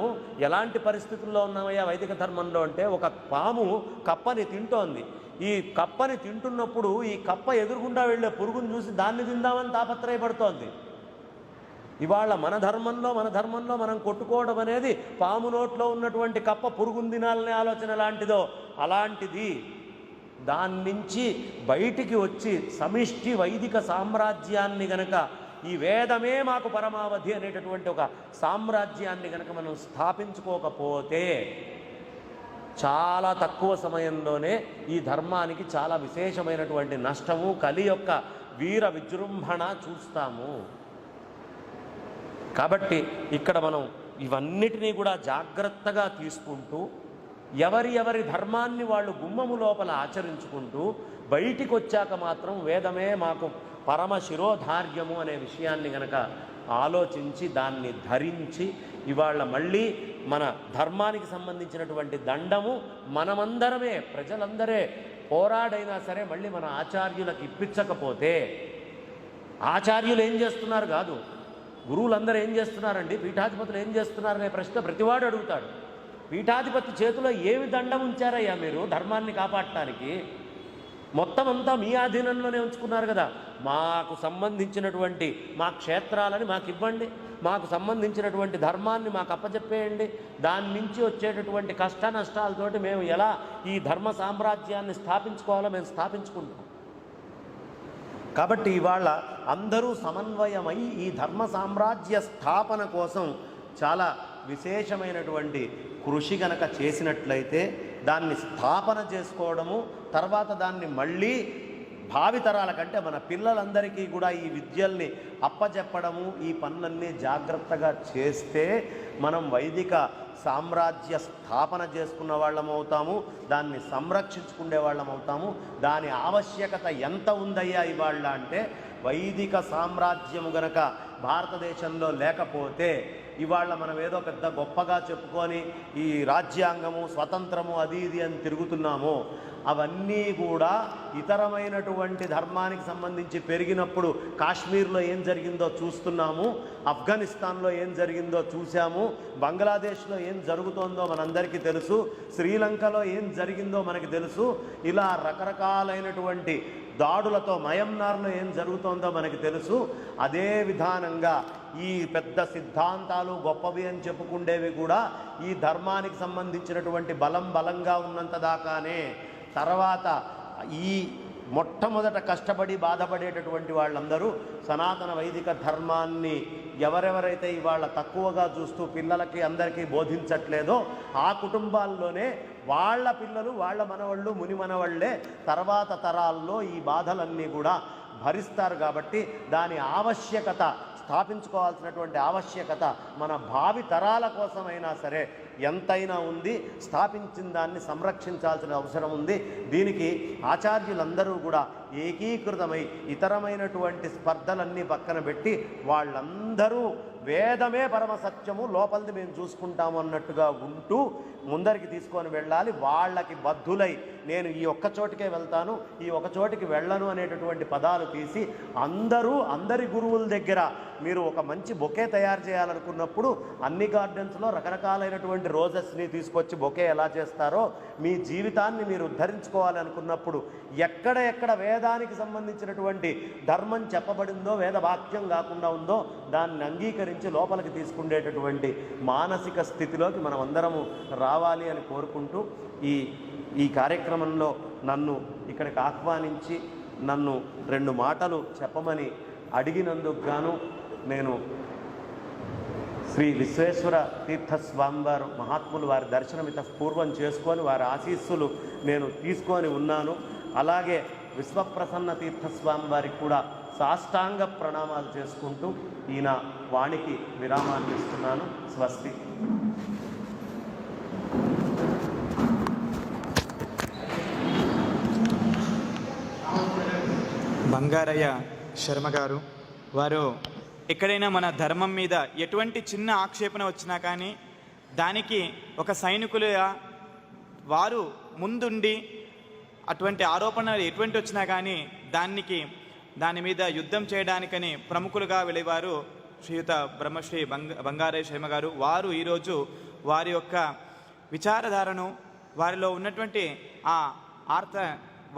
ఎలాంటి పరిస్థితుల్లో ఉన్నామయ్యా వైదిక ధర్మంలో అంటే, ఒక పాము కప్పని తింటోంది. ఈ కప్పని తింటున్నప్పుడు ఈ కప్ప ఎదురుగుండా వెళ్ళే పురుగును చూసి దాన్ని తిందామని తాపత్రయపడుతోంది. ఇవాళ మన ధర్మంలో మనం కొట్టుకోవడం అనేది పాము నోట్లో ఉన్నటువంటి కప్ప పురుగును తినాలనే ఆలోచన లాంటిదో అలాంటిది. దాని నుంచి బయటికి వచ్చి సమిష్టి వైదిక సామ్రాజ్యాన్ని గనక, ఈ వేదమే మాకు పరమావధి అనేటటువంటి ఒక సామ్రాజ్యాన్ని కనుక మనం స్థాపించుకోకపోతే చాలా తక్కువ సమయంలోనే ఈ ధర్మానికి చాలా విశేషమైనటువంటి నష్టము, కలి యొక్క వీర విజృంభణ చూస్తాము. కాబట్టి ఇక్కడ మనం ఇవన్నిటినీ కూడా జాగ్రత్తగా తీసుకుంటూ ఎవరి ధర్మాన్ని వాళ్ళు గుమ్మము లోపల ఆచరించుకుంటూ బయటికి వచ్చాక మాత్రం వేదమే మాకు పరమ శిరోధార్యము అనే విషయాన్ని గనక ఆలోచించి దాన్ని ధరించి ఇవాళ మళ్ళీ మన ధర్మానికి సంబంధించినటువంటి దండము మనమందరమే, ప్రజలందరే పోరాడైనా సరే మళ్ళీ మన ఆచార్యులకు ఇప్పించకపోతే, ఆచార్యులు ఏం చేస్తున్నారు కాదు, గురువులందరూ ఏం చేస్తున్నారండి, పీఠాధిపతులు ఏం చేస్తున్నారనే ప్రశ్న ప్రతివాడు అడుగుతాడు. పీఠాధిపతి చేతిలో ఏమి దండం ఉంచారయ్యా మీరు ధర్మాన్ని కాపాడటానికి? మొత్తం అంతా మీ ఆధీనంలోనే ఉంచుకున్నారు కదా. మాకు సంబంధించినటువంటి మా క్షేత్రాలని మాకు ఇవ్వండి, మాకు సంబంధించినటువంటి ధర్మాన్ని మాకు అప్పచెప్పేయండి, దాని నుంచి వచ్చేటటువంటి కష్ట నష్టాలతోటి మేము ఎలా ఈ ధర్మ సామ్రాజ్యాన్ని స్థాపించుకోవాలో మేము స్థాపించుకుంటాం. కాబట్టి ఇవాళ అందరూ సమన్వయమై ఈ ధర్మ సామ్రాజ్య స్థాపన కోసం చాలా విశేషమైనటువంటి కృషి గనక చేసినట్లయితే దాన్ని స్థాపన చేసుకోవడము, తర్వాత దాన్ని మళ్ళీ భావితరాల కంటే మన పిల్లలందరికీ కూడా ఈ విద్యల్ని అప్పచెప్పడము, ఈ పనులన్నీ జాగ్రత్తగా చేస్తే మనం వైదిక సామ్రాజ్య స్థాపన చేసుకున్న వాళ్ళం అవుతాము, దాన్ని సంరక్షించుకునే వాళ్ళం అవుతాము. దాని ఆవశ్యకత ఎంత ఉందయ్యా ఇవాళ అంటే, వైదిక సామ్రాజ్యము గనక భారతదేశంలో లేకపోతే ఇవాళ మనం ఏదో పెద్ద గొప్పగా చెప్పుకొని ఈ రాజ్యాంగము స్వతంత్రము అది ఇది అని తిరుగుతున్నాము. అవన్నీ కూడా ఇతరమైనటువంటి ధర్మానికి సంబంధించి పెరిగినప్పుడు కాశ్మీర్లో ఏం జరిగిందో చూస్తున్నాము, ఆఫ్ఘనిస్తాన్లో ఏం జరిగిందో చూసాము, బంగ్లాదేశ్లో ఏం జరుగుతోందో మనందరికీ తెలుసు, శ్రీలంకలో ఏం జరిగిందో మనకి తెలుసు. ఇలా రకరకాలైనటువంటి దాడులతో మయన్మార్లో ఏం జరుగుతోందో మనకి తెలుసు. అదే విధానంగా ఈ పెద్ద సిద్ధాంతాలు గొప్పవి అని చెప్పుకుండేవి కూడా ఈ ధర్మానికి సంబంధించినటువంటి బలంగా ఉన్నంత దాకానే. తర్వాత ఈ మొట్టమొదట కష్టపడి బాధపడేటటువంటి వాళ్ళందరూ సనాతన వైదిక ధర్మాన్ని ఎవరెవరైతే ఇవాళ తక్కువగా చూస్తూ పిల్లలకి అందరికీ బోధించట్లేదో ఆ కుటుంబాల్లోనే వాళ్ళ పిల్లలు, వాళ్ళ మనవాళ్ళు, ముని మనవాళ్లే తర్వాత తరాల్లో ఈ బాధలన్నీ కూడా భరిస్తారు. కాబట్టి దాని ఆవశ్యకత, స్థాపించుకోవాల్సినటువంటి ఆవశ్యకత మన భావి తరాల కోసమైనా సరే ఎంతైనా ఉంది. స్థాపించిన దాన్ని సంరక్షించాల్సిన అవసరం ఉంది. దీనికి ఆచార్యులందరూ కూడా ఏకీకృతమై ఇతరమైనటువంటి స్పర్ధలన్నీ పక్కన పెట్టి వాళ్ళందరూ వేదమే పరమ సత్యము, లోపలిది మేము చూసుకుంటాము అన్నట్టుగా ఉంటూ ముందరికి తీసుకొని వెళ్ళాలి. వాళ్ళకి బద్ధులై నేను ఈ ఒక్క చోటికే వెళ్తాను, ఈ ఒక చోటికి వెళ్ళను అనేటటువంటి పదాలు తీసి అందరి గురువుల దగ్గర మీరు ఒక మంచి బొకే తయారు చేయాలనుకున్నప్పుడు అన్ని గార్డెన్స్లో రకరకాలైనటువంటి రోజెస్ని తీసుకొచ్చి బొకే ఎలా చేస్తారో మీ జీవితాన్ని మీరు ఉద్ధరించుకోవాలి అనుకున్నప్పుడు ఎక్కడ వేదానికి సంబంధించినటువంటి ధర్మం చెప్పబడిందో, వేద వాక్యం కాకుండా ఉందో దాన్ని అంగీకరించి లోపలికి తీసుకునేటటువంటి మానసిక స్థితిలోకి మనం అందరము రావాలి అని కోరుకుంటూ ఈ కార్యక్రమంలో నన్ను ఇక్కడికి ఆహ్వానించి నన్ను 2 మాటలు చెప్పమని అడిగినందుకు గాను నేను శ్రీ విశ్వేశ్వర తీర్థ స్వామివారు మహాత్ములు వారి దర్శనం పూర్వం చేసుకొని వారి ఆశీస్సులు నేను తీసుకొని ఉన్నాను. అలాగే విశ్వప్రసన్న తీర్థ స్వామి వారికి కూడా సాష్టాంగ ప్రణామాలు చేసుకుంటూ ఈయన వాణికి విరామాన్ని ఇస్తున్నాను. స్వస్తి. బంగారయ్య శర్మ గారు వారు ఎక్కడైనా మన ధర్మం మీద ఎటువంటి చిన్న ఆక్షేపణ వచ్చినా కానీ దానికి ఒక సైనికులుగా వారు ముందుండి అటువంటి ఆరోపణలు ఎటువంటి వచ్చినా కానీ దాని మీద యుద్ధం చేయడానికని ప్రముఖులుగా వెలివారు శ్రీయుత బ్రహ్మశ్రీ బంగారయ్య శర్మ గారు. వారు ఈరోజు వారి యొక్క విచారధారను, వారిలో ఉన్నటువంటి ఆ ఆర్త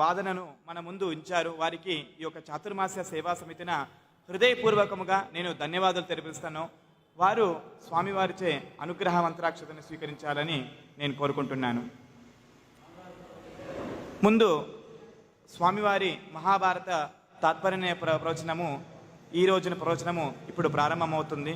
వాదనను మన ముందు ఉంచారు. వారికి ఈ యొక్క చాతుర్మాస్య సేవా సమితిన హృదయపూర్వకముగా నేను ధన్యవాదాలు తెలిపిస్తాను. వారు స్వామివారిచే అనుగ్రహ మంత్రాక్షతను స్వీకరించాలని నేను కోరుకుంటున్నాను. ముందు స్వామివారి మహాభారత తాత్పర్య ప్రవచనము, ఈ రోజున ప్రవచనము ఇప్పుడు ప్రారంభమవుతుంది.